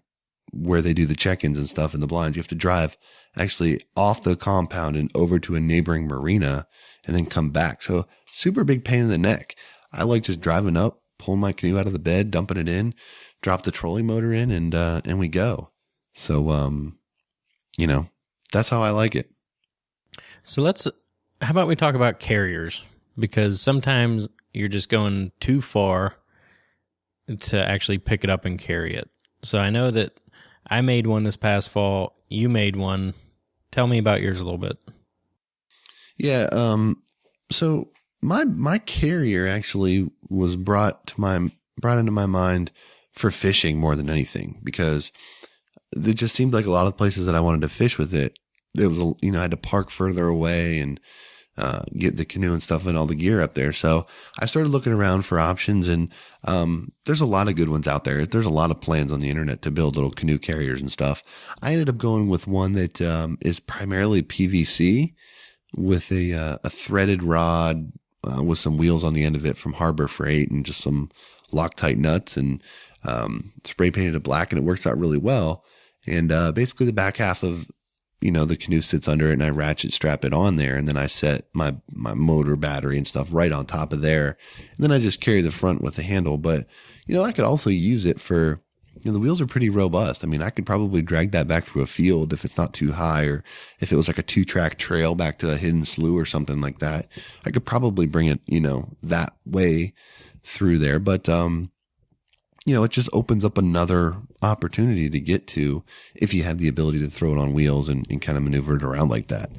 where they do the check-ins and stuff in the blinds. You have to drive actually off the compound and over to a neighboring marina and then come back. So super big pain in the neck. I like just driving up, pulling my canoe out of the bed, dumping it in, drop the trolley motor in, and we go. So, that's how I like it.
So how about we talk about carriers? Because sometimes you're just going too far to actually pick it up and carry it. So I know that I made one this past fall. You made one. Tell me about yours a little bit.
Yeah. So my carrier actually was brought into my mind for fishing more than anything, because it just seemed like a lot of places that I wanted to fish with it. It was, I had to park further away and get the canoe and stuff and all the gear up there. So I started looking around for options, and there's a lot of good ones out there. There's a lot of plans on the internet to build little canoe carriers and stuff. I ended up going with one that is primarily PVC with a threaded rod with some wheels on the end of it from Harbor Freight and just some Loctite nuts, and spray painted it black, and it works out really well. And basically the back half of the canoe sits under it, and I ratchet strap it on there, and then I set my motor battery and stuff right on top of there. And then I just carry the front with the handle. But, I could also use it for, the wheels are pretty robust. I mean, I could probably drag that back through a field if it's not too high, or if it was like a 2-track trail back to a hidden slough or something like that. I could probably bring it, that way through there. But, it just opens up another opportunity to get to if you have the ability to throw it on wheels and kind of maneuver it around like that.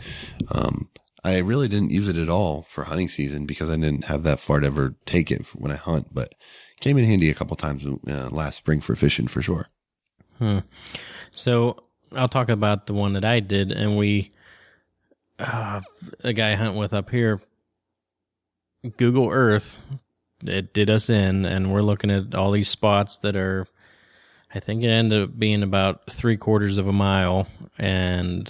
I really didn't use it at all for hunting season because I didn't have that far to ever take it when I hunt, but it came in handy a couple times last spring for fishing for sure.
So I'll talk about the one that I did, and a guy I hunt with up here, Google Earth, it did us in, and we're looking at all these spots that are, I think it ended up being about 3/4 of a mile, and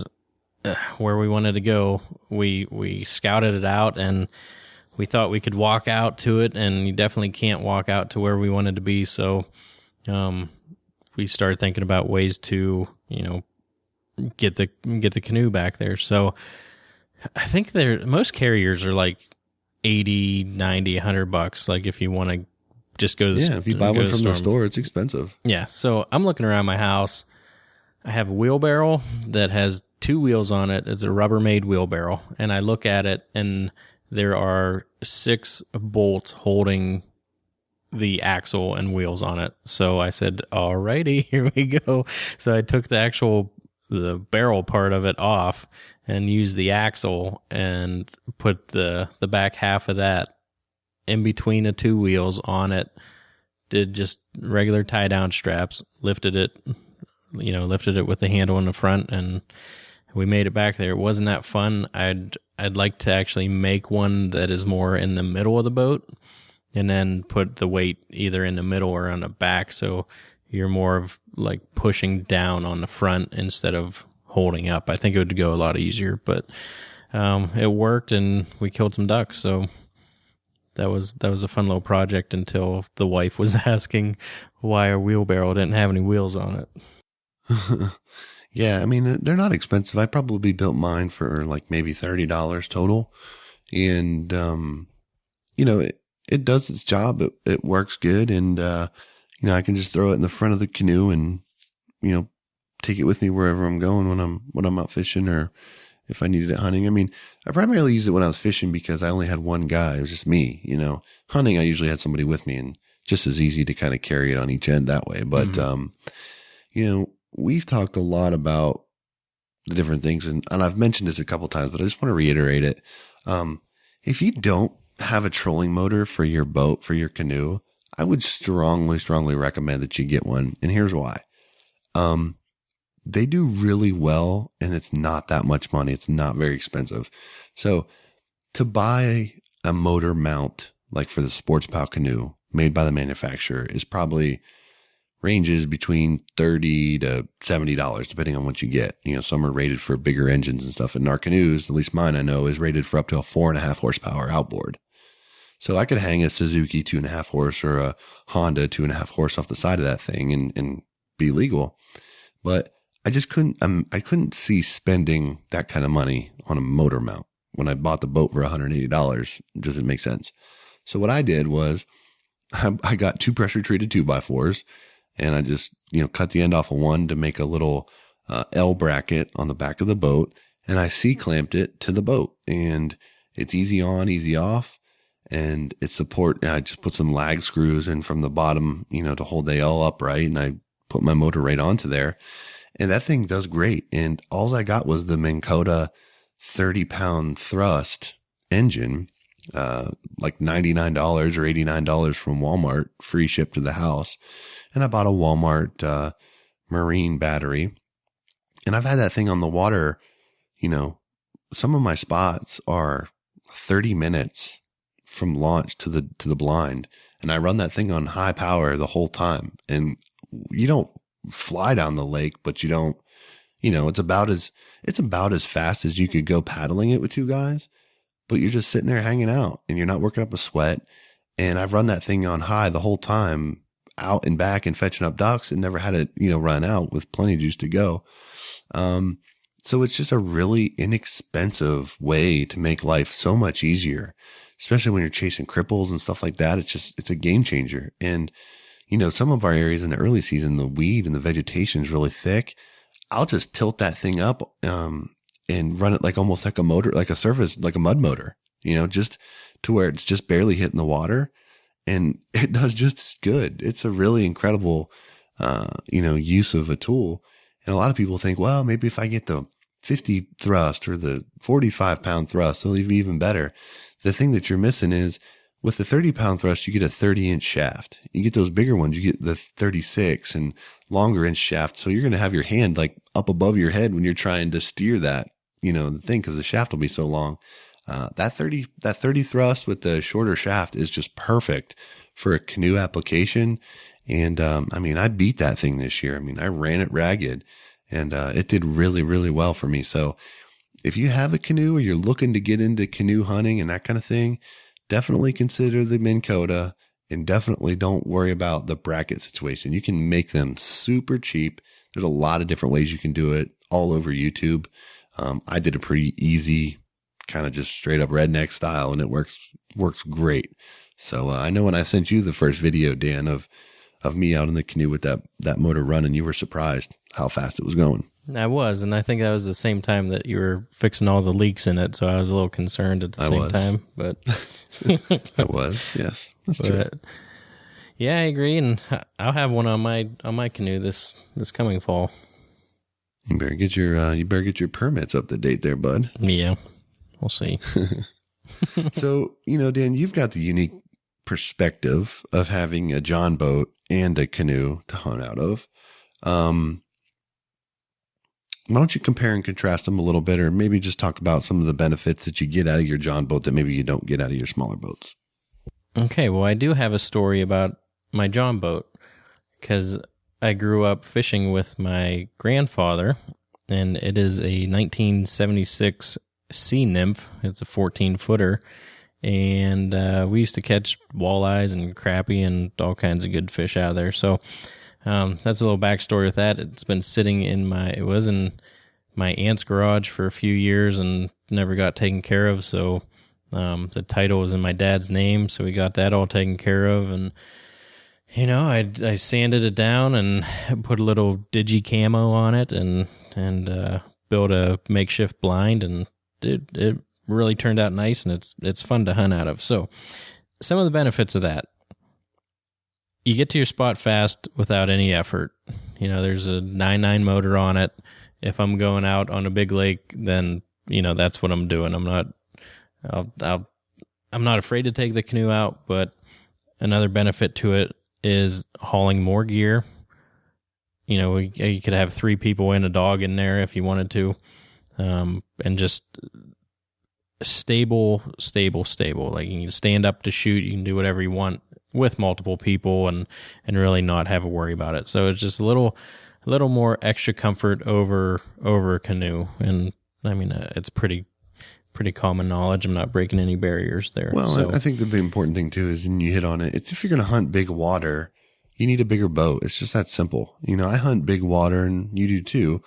where we wanted to go. We scouted it out, and we thought we could walk out to it, and you definitely can't walk out to where we wanted to be. So we started thinking about ways to, get the canoe back there. So I think most carriers are like 80, 90, $100. Like if you want to just go to the
if you buy one from the store, it's expensive.
Yeah. So I'm looking around my house. I have a wheelbarrow that has 2 wheels on it. It's a Rubbermaid wheelbarrow. And I look at it, and there are 6 bolts holding the axle and wheels on it. So I said, alrighty, here we go. So I took the barrel part of it off and used the axle and put the back half of that in between the 2 wheels on it. Did just regular tie down straps, lifted it with the handle in the front, and we made it back there. It wasn't that fun. I'd like to actually make one that is more in the middle of the boat, and then put the weight either in the middle or on the back, so you're more of like pushing down on the front instead of holding up. I think it would go a lot easier, but it worked, and we killed some ducks. So that was a fun little project until the wife was asking why our wheelbarrow didn't have any wheels on it.
Yeah, I mean, they're not expensive. I probably built mine for like maybe $30 total. And, it does its job. It works good. And, I can just throw it in the front of the canoe and, take it with me wherever I'm going when I'm out fishing, or if I needed it hunting. I mean, I primarily used it when I was fishing because I only had one guy. It was just me, Hunting, I usually had somebody with me, and just as easy to kind of carry it on each end that way. But, we've talked a lot about the different things, and I've mentioned this a couple times, but I just want to reiterate it. If you don't have a trolling motor for your boat, for your canoe, I would strongly, strongly recommend that you get one. And here's why. They do really well, and it's not that much money. It's not very expensive. So to buy a motor mount, like for the SportsPow canoe made by the manufacturer, is probably ranges between $30 to $70, depending on what you get. Some are rated for bigger engines and stuff. And our canoes, at least mine, I know, is rated for up to a 4.5 horsepower outboard. So I could hang a Suzuki 2.5 horse or a Honda 2.5 horse off the side of that thing and be legal. But I just couldn't see spending that kind of money on a motor mount. When I bought the boat for $180, it doesn't make sense. So what I did was I got 2 pressure treated 2x4s. And I just, cut the end off of one to make a little L bracket on the back of the boat. And I C-clamped it to the boat. And it's easy on, easy off. And I just put some lag screws in from the bottom, to hold the L upright. And I put my motor right onto there. And that thing does great. And all I got was the Minn Kota 30-pound thrust engine, like $99 or $89 from Walmart, free ship to the house. And I bought a Walmart marine battery, and I've had that thing on the water. Some of my spots are 30 minutes from launch to the blind, and I run that thing on high power the whole time. And you don't fly down the lake, but you don't. It's about as fast as you could go paddling it with 2 guys, but you're just sitting there hanging out, and you're not working up a sweat. And I've run that thing on high the whole time, out and back and fetching up ducks, and never had it, run out, with plenty of juice to go. So it's just a really inexpensive way to make life so much easier, especially when you're chasing cripples and stuff like that. It's a game changer. And, some of our areas in the early season, the weed and the vegetation is really thick. I'll just tilt that thing up, and run it like almost like a motor, like a surface, like a mud motor, just to where it's just barely hitting the water. And it does just as good. It's a really incredible, use of a tool. And a lot of people think, well, maybe if I get the 50 thrust or the 45-pound thrust, it'll be even better. The thing that you're missing is with the 30-pound thrust, you get a 30-inch shaft. You get those bigger ones, you get the 36 and longer inch shaft. So you're going to have your hand like up above your head when you're trying to steer that, the thing, because the shaft will be so long. That 30 thrust with the shorter shaft is just perfect for a canoe application. And, I beat that thing this year. I ran it ragged, and, it did really, really well for me. So if you have a canoe or you're looking to get into canoe hunting and that kind of thing, definitely consider the Minn Kota, and definitely don't worry about the bracket situation. You can make them super cheap. There's a lot of different ways you can do it all over YouTube. I did a pretty easy kind of just straight up redneck style, and it works great. So I know when I sent you the first video, Dan, of me out in the canoe with that motor running, you were surprised how fast it was going.
I was, and I think that was the same time that you were fixing all the leaks in it, so I was a little concerned at the same time. But
I was, yes, that's true.
Yeah, I agree, and I'll have one on my canoe this coming fall.
You better get your permits up to date there, bud.
Yeah, we'll see.
So, Dan, you've got the unique perspective of having a John boat and a canoe to hunt out of. Why don't you compare and contrast them a little bit, or maybe just talk about some of the benefits that you get out of your John boat that maybe you don't get out of your smaller boats? Okay,
well, I do have a story about my John boat, because I grew up fishing with my grandfather, and it is a 1976 Sea Nymph. It's a 14-footer, and we used to catch walleyes and crappie and all kinds of good fish out of there. So that's a little backstory with that. It's been sitting in my aunt's garage for a few years and never got taken care of. So the title was in my dad's name, so we got that all taken care of. And I sanded it down and put a little digi camo on it and built a makeshift blind, and it really turned out nice, and it's fun to hunt out of. So some of the benefits of that: you get to your spot fast without any effort. There's a 9.9 motor on it. If I'm going out on a big lake, then that's what I'm doing. I'm not afraid to take the canoe out. But another benefit to it is hauling more gear. You could have 3 people and a dog in there if you wanted to, and just stable. Like, you can stand up to shoot. You can do whatever you want with multiple people and really not have a worry about it. So it's just a little more extra comfort over a canoe. And I mean, it's pretty common knowledge. I'm not breaking any barriers there.
Well, so I think the important thing too is, and you hit on it, it's if you're going to hunt big water, you need a bigger boat. It's just that simple. I hunt big water, and you do too.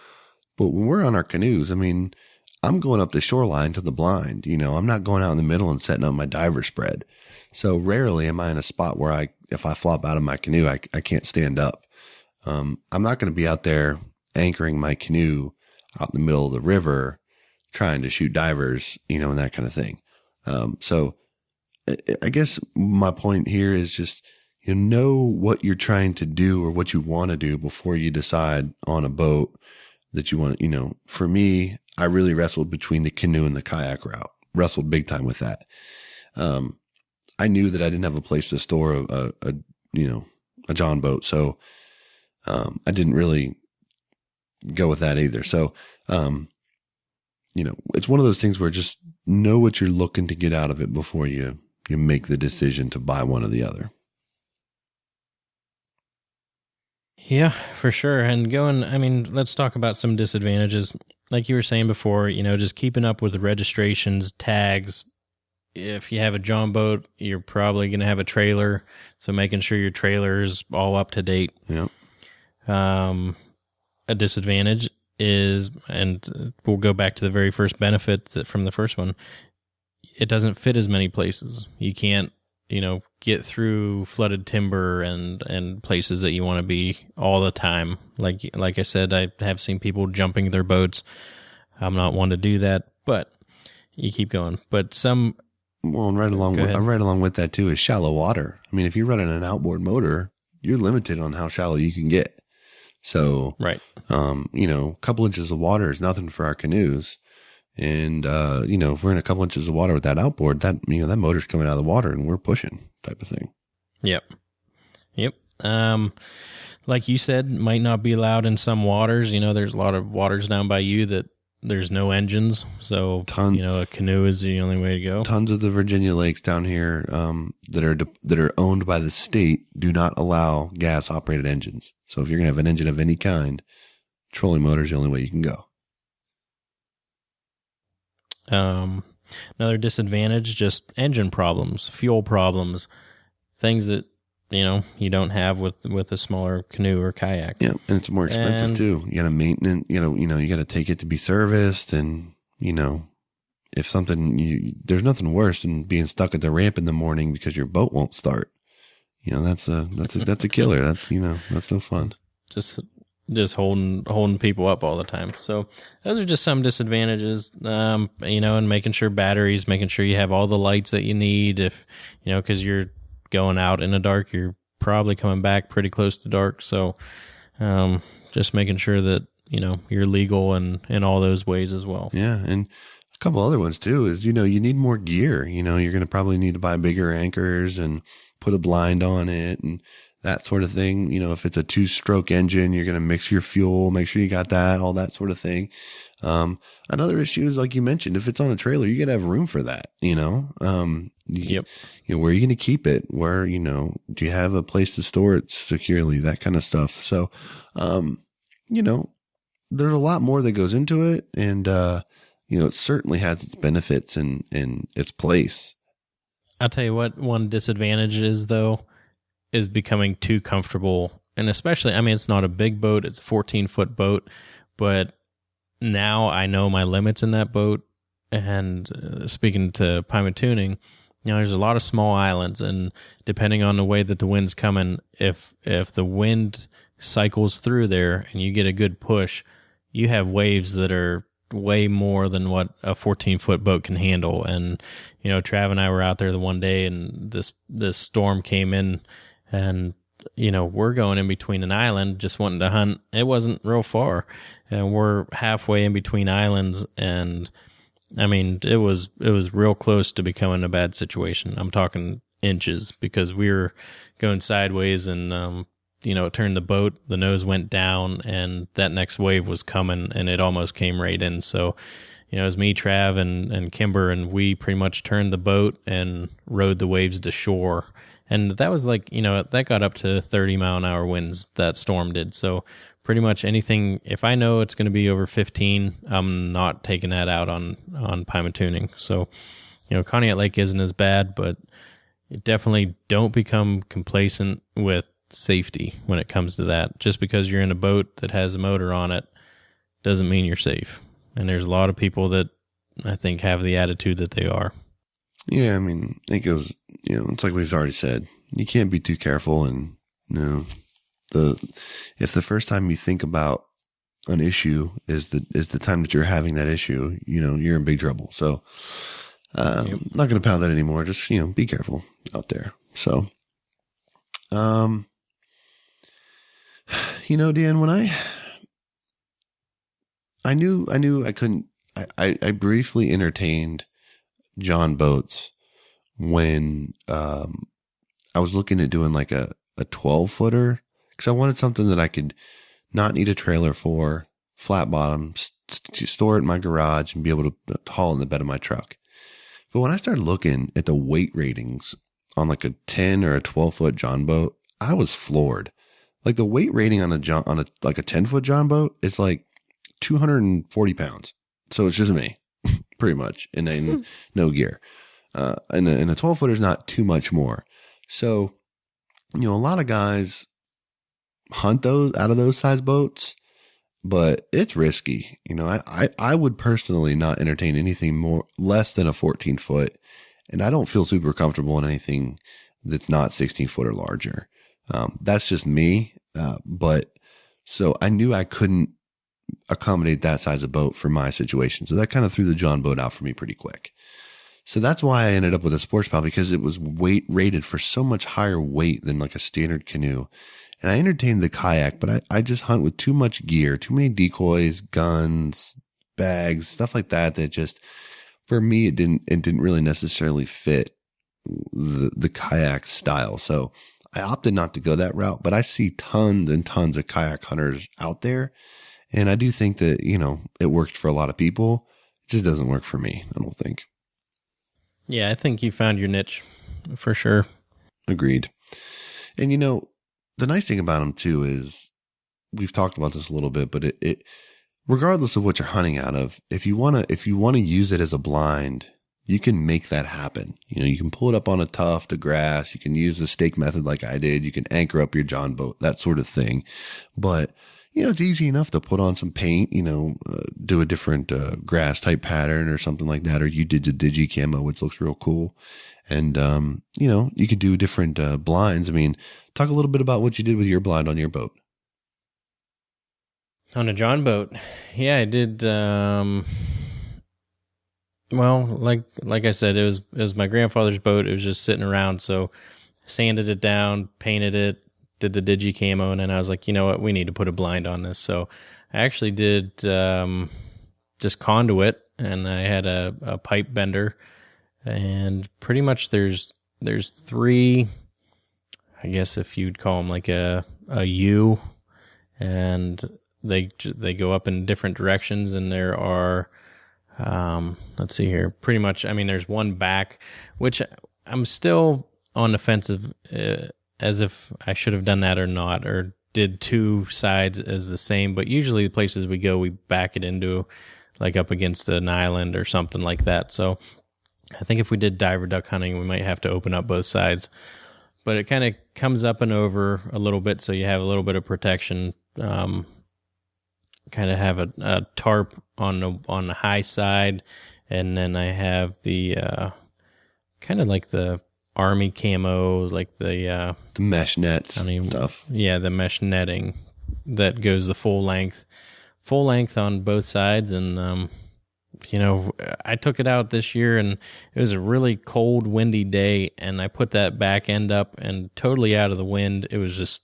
But when we're on our canoes, I mean, I'm going up the shoreline to the blind. I'm not going out in the middle and setting up my diver spread. So rarely am I in a spot where if I flop out of my canoe, I can't stand up. I'm not going to be out there anchoring my canoe out in the middle of the river trying to shoot divers, and that kind of thing. So I guess my point here is just, know what you're trying to do or what you want to do before you decide on a boat that you want to, for me, I really wrestled between the canoe and the kayak route, wrestled big time with that. I knew that I didn't have a place to store a John boat. So, I didn't really go with that either. So, it's one of those things where just know what you're looking to get out of it before you make the decision to buy one or the other.
Yeah, for sure. And let's talk about some disadvantages. Like you were saying before, just keeping up with the registrations, tags. If you have a John boat, you're probably going to have a trailer. So making sure your trailer is all up to date.
Yeah.
A disadvantage is, and we'll go back to the very first benefit from the first one, it doesn't fit as many places. You can't, get through flooded timber and places that you want to be all the time. Like I said, I have seen people jumping their boats. I'm not one to do that, but you keep going. But some...
Well, and right along with that too is shallow water. I mean, if you're running an outboard motor, you're limited on how shallow you can get. So,
right.
A couple inches of water is nothing for our canoes. And, if we're in a couple inches of water with that outboard, that motor's coming out of the water and we're pushing type of thing.
Yep. Like you said, might not be allowed in some waters. There's a lot of waters down by you that there's no engines. So, a canoe is the only way to go.
Tons of the Virginia lakes down here, that are owned by the state do not allow gas operated engines. So if you're going to have an engine of any kind, trolling motor is the only way you can go.
Another disadvantage, just engine problems, fuel problems, things that, you don't have with a smaller canoe or kayak.
Yeah, and it's more expensive too. You got to maintenance, you got to take it to be serviced, and if something, there's nothing worse than being stuck at the ramp in the morning because your boat won't start. That's a killer. That's no fun.
Just holding people up all the time. So those are just some disadvantages, and making sure you have all the lights that you need. If, because you're going out in the dark, you're probably coming back pretty close to dark. So just making sure that, you're legal in all those ways as well.
Yeah. And a couple other ones too is, you need more gear. You're going to probably need to buy bigger anchors and put a blind on it and that sort of thing. If it's a 2-stroke engine, you're going to mix your fuel, make sure you got that, all that sort of thing. Another issue is, like you mentioned, if it's on a trailer, you got to have room for that,
Yep.
Where are you going to keep it? Where, do you have a place to store it securely? That kind of stuff. So, there's a lot more that goes into it, and, it certainly has its benefits and its place.
I'll tell you what, one disadvantage is, though, is becoming too comfortable. And especially, it's not a big boat. It's a 14-foot boat. But now I know my limits in that boat. And speaking to Pima Tuning, there's a lot of small islands. And depending on the way that the wind's coming, if the wind cycles through there and you get a good push, you have waves that are way more than what a 14-foot boat can handle. And, Trav and I were out there the one day, and this storm came in, and, we're going in between an island just wanting to hunt. It wasn't real far, and we're halfway in between islands. And it was real close to becoming a bad situation. I'm talking inches, because we were going sideways, and, it turned the boat, the nose went down, and that next wave was coming, and it almost came right in. So, it was me, Trav, and Kimber, and we pretty much turned the boat and rode the waves to shore. And that was like, that got up to 30-mile-an-hour winds, that storm did. So pretty much anything, if I know it's going to be over 15, I'm not taking that out on Pima Tuning. So, Conneaut Lake isn't as bad, but definitely don't become complacent with safety when it comes to that. Just because you're in a boat that has a motor on it doesn't mean you're safe. And there's a lot of people that I think have the attitude that they are.
Yeah, it goes, it's like we've already said, you can't be too careful. And, if the first time you think about an issue is the time that you're having that issue, you're in big trouble. So, not going to pound that anymore. Just, be careful out there. So, Dan, when I knew I couldn't, I briefly entertained John boats when, I was looking at doing like a 12-footer, because I wanted something that I could not need a trailer for, flat bottom, store it in my garage and be able to haul in the bed of my truck. But when I started looking at the weight ratings on like a 10 or a 12-foot John boat, I was floored. Like the weight rating on a 10-foot John boat is like 240 pounds. So it's just me, pretty much, and then no gear. And a 12-footer is not too much more. So, a lot of guys hunt those out of those size boats, but it's risky. I would personally not entertain anything less than a 14-foot, and I don't feel super comfortable in anything that's not 16-foot or larger. That's just me. But so I knew I couldn't accommodate that size of boat for my situation. So that kind of threw the John boat out for me pretty quick. So that's why I ended up with a sports pal, because it was weight rated for so much higher weight than like a standard canoe. And I entertained the kayak, but I just hunt with too much gear, too many decoys, guns, bags, stuff like that. That just, for me, it didn't really necessarily fit the kayak style. So I opted not to go that route, but I see tons and tons of kayak hunters out there. And I do think that, it worked for a lot of people. It just doesn't work for me, I don't think.
Yeah, I think you found your niche for sure.
Agreed. And, the nice thing about them too is, we've talked about this a little bit, but regardless of what you're hunting out of, if you want to use it as a blind, you can make that happen. You can pull it up on a tuft of grass. You can use the stake method like I did. You can anchor up your John boat, that sort of thing. But, it's easy enough to put on some paint, do a different grass type pattern or something like that. Or you did the digi camo, which looks real cool. And, you could do different blinds. I mean, talk a little bit about what you did with your blind on your boat.
On a John boat, yeah, I did. Well, like I said, it was my grandfather's boat. It was just sitting around, so sanded it down, painted it, did the digi camo, and then I was like, you know what, we need to put a blind on this. So I actually did just conduit, and I had a pipe bender, and pretty much there's three, I guess if you'd call them like a U, and they go up in different directions, and there are, let's see here, pretty much, I mean, there's one back, which I'm still on the fence of, as if I should have done that or not, or did two sides as the same. But usually the places we go, we back it into like up against an island or something like that. So I think if we did diver duck hunting, we might have to open up both sides. But it kind of comes up and over a little bit, so you have a little bit of protection. Kind of have a tarp on the high side, and then I have the kind of like the army camo, like the
mesh nets stuff.
Yeah, the mesh netting that goes the full length on both sides. And I took it out this year, and it was a really cold, windy day, and I put that back end up and totally out of the wind. It was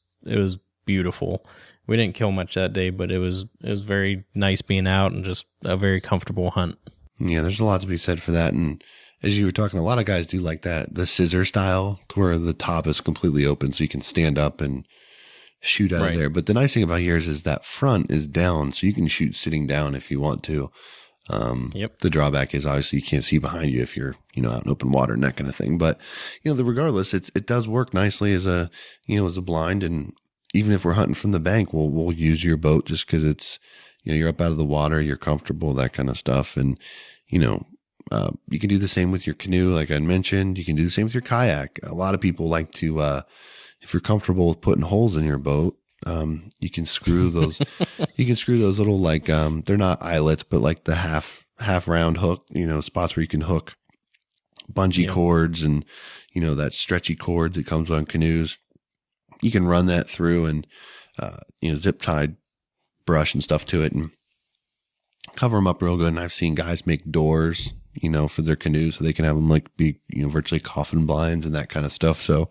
beautiful. We didn't kill much that day, but it was very nice being out and just a very comfortable hunt.
Yeah, there's a lot to be said for that. And as you were talking, a lot of guys do like that, the scissor style, to where the top is completely open so you can stand up and shoot out of there. But the nice thing about yours is that front is down, so you can shoot sitting down if you want to. The drawback is obviously you can't see behind you if you're, out in open water and that kind of thing. But, regardless, it does work nicely as a blind. And even if we're hunting from the bank, we'll use your boat just because it's, you're up out of the water, you're comfortable, that kind of stuff. And, you can do the same with your canoe, like I mentioned. You can do the same with your kayak. A lot of people like to, if you're comfortable with putting holes in your boat, you can screw those, little, like, they're not eyelets, but like the half round hook, spots where you can hook bungee cords and, that stretchy cord that comes on canoes. You can run that through and, zip tie brush and stuff to it and cover them up real good. And I've seen guys make doors, for their canoes so they can have them like be, virtually coffin blinds and that kind of stuff. So,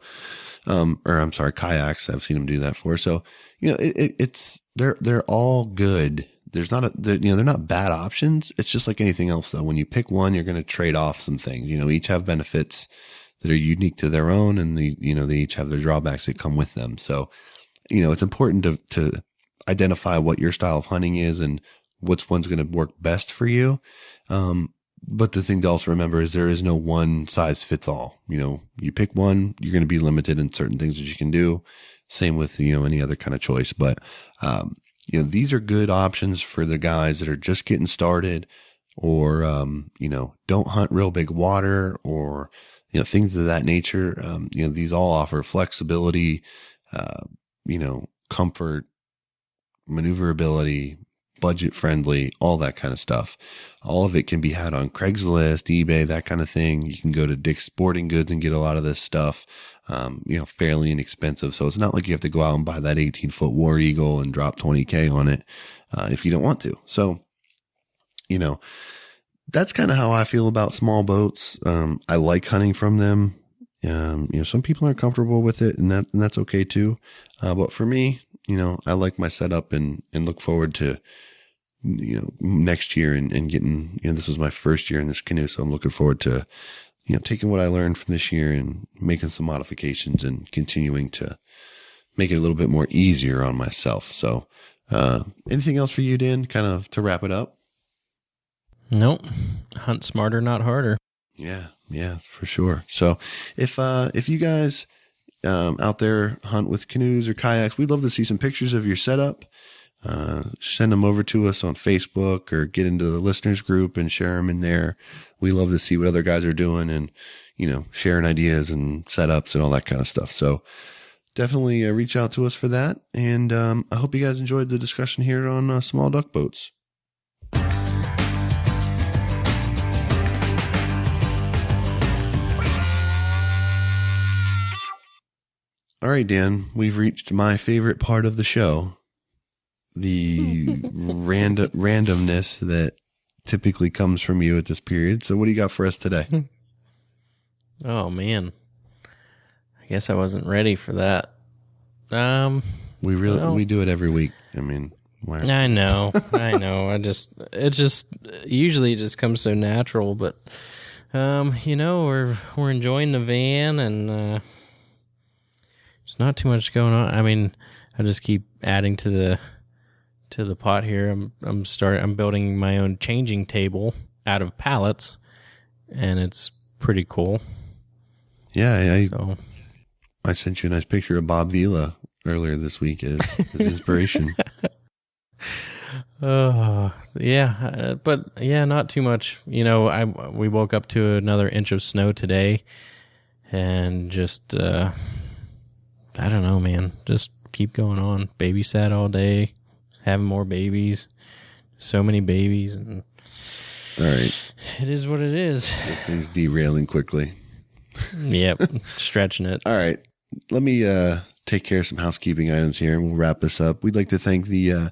kayaks. I've seen them do that for. So, they're all good. They're not bad options. It's just like anything else though. When you pick one, you're going to trade off some things, each have benefits that are unique to their own, and they each have their drawbacks that come with them. So, it's important to identify what your style of hunting is and which one's going to work best for you. But the thing to also remember is there is no one size fits all. You pick one, you're going to be limited in certain things that you can do. Same with, any other kind of choice. But, these are good options for the guys that are just getting started or, don't hunt real big water or, things of that nature. These all offer flexibility, comfort, maneuverability, budget friendly, all that kind of stuff. All of it can be had on Craigslist, eBay, that kind of thing. You can go to Dick's Sporting Goods and get a lot of this stuff, fairly inexpensive. So it's not like you have to go out and buy that 18-foot War Eagle and drop $20,000 on it, if you don't want to. So, that's kind of how I feel about small boats. I like hunting from them. Some people aren't comfortable with it and that's okay too. But for me, I like my setup and look forward to, next year and getting, this was my first year in this canoe. So I'm looking forward to, taking what I learned from this year and making some modifications and continuing to make it a little bit more easier on myself. So, anything else for you, Dan, kind of to wrap it up?
Nope. Hunt smarter, not harder.
Yeah, for sure. So if you guys out there hunt with canoes or kayaks, we'd love to see some pictures of your setup. send them over to us on Facebook or get into the listeners group and share them in there. We love to see what other guys are doing and, sharing ideas and setups and all that kind of stuff. So definitely reach out to us for that. And I hope you guys enjoyed the discussion here on small duck boats. All right, Dan, we've reached my favorite part of the show, the randomness that typically comes from you at this period. So what do you got for us today?
Oh, man. I guess I wasn't ready for that.
We do it every week. I mean, why?
I know. It usually just comes so natural, but, we're enjoying the van and, there's not too much going on. I mean, I just keep adding to the pot here. I'm building my own changing table out of pallets, and it's pretty cool.
Yeah, I sent you a nice picture of Bob Vila earlier this week as inspiration.
Yeah, but yeah, not too much. We woke up to another inch of snow today, and just I don't know, man. Just keep going on. Babysat all day, having more babies, so many babies, and
all right,
it is what it is.
This thing's derailing quickly.
Yep, stretching it.
All right, let me take care of some housekeeping items here, and we'll wrap this up. We'd like to thank the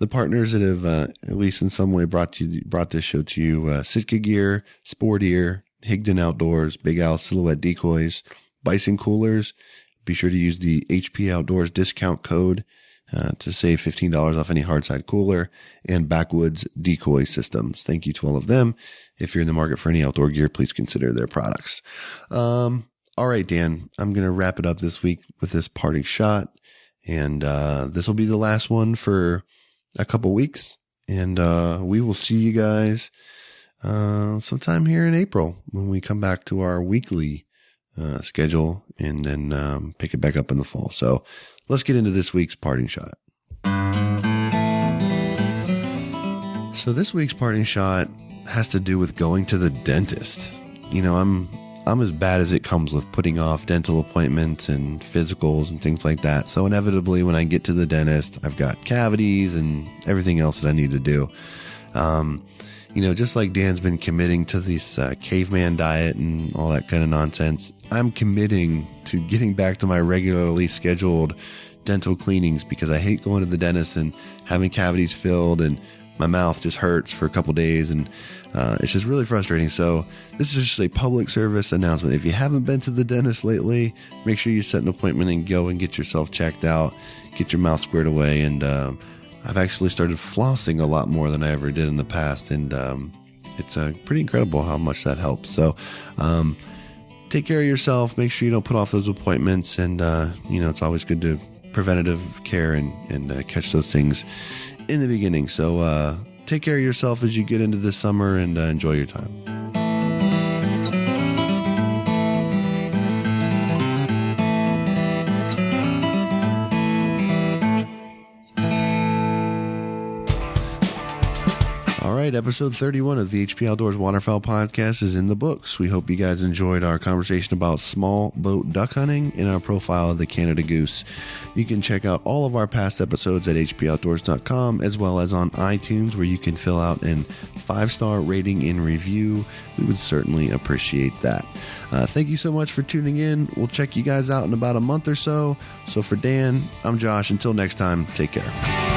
partners that have at least in some way brought this show to you: Sitka Gear, Sport Ear, Higdon Outdoors, Big Al Silhouette Decoys, Bison Coolers. Be sure to use the HP Outdoors discount code to save $15 off any hardside cooler, and Backwoods Decoy Systems. Thank you to all of them. If you're in the market for any outdoor gear, please consider their products. All right, Dan, I'm going to wrap it up this week with this parting shot. And this will be the last one for a couple weeks. And we will see you guys sometime here in April when we come back to our weekly schedule and then pick it back up in the fall. So let's get into this week's parting shot. So this week's parting shot has to do with going to the dentist. I'm as bad as it comes with putting off dental appointments and physicals and things like that. So inevitably when I get to the dentist, I've got cavities and everything else that I need to do. Just like Dan's been committing to this caveman diet and all that kind of nonsense, I'm committing to getting back to my regularly scheduled dental cleanings because I hate going to the dentist and having cavities filled and my mouth just hurts for a couple days, and it's just really frustrating. So this is just a public service announcement. If you haven't been to the dentist lately, make sure you set an appointment and go and get yourself checked out, get your mouth squared away, and I've actually started flossing a lot more than I ever did in the past, and it's pretty incredible how much that helps. So take care of yourself. Make sure you don't put off those appointments, and it's always good to preventative care and catch those things in the beginning. So take care of yourself as you get into this summer and enjoy your time. All right, episode 31 of the HP Outdoors Waterfowl Podcast is in the books. We hope you guys enjoyed our conversation about small boat duck hunting and our profile of the Canada Goose. You can check out all of our past episodes at hpoutdoors.com, as well as on iTunes, where you can fill out an 5-star rating and review. We would certainly appreciate that. Thank you so much for tuning in. We'll check you guys out in about a month or so. So for Dan, I'm Josh. Until next time, take care.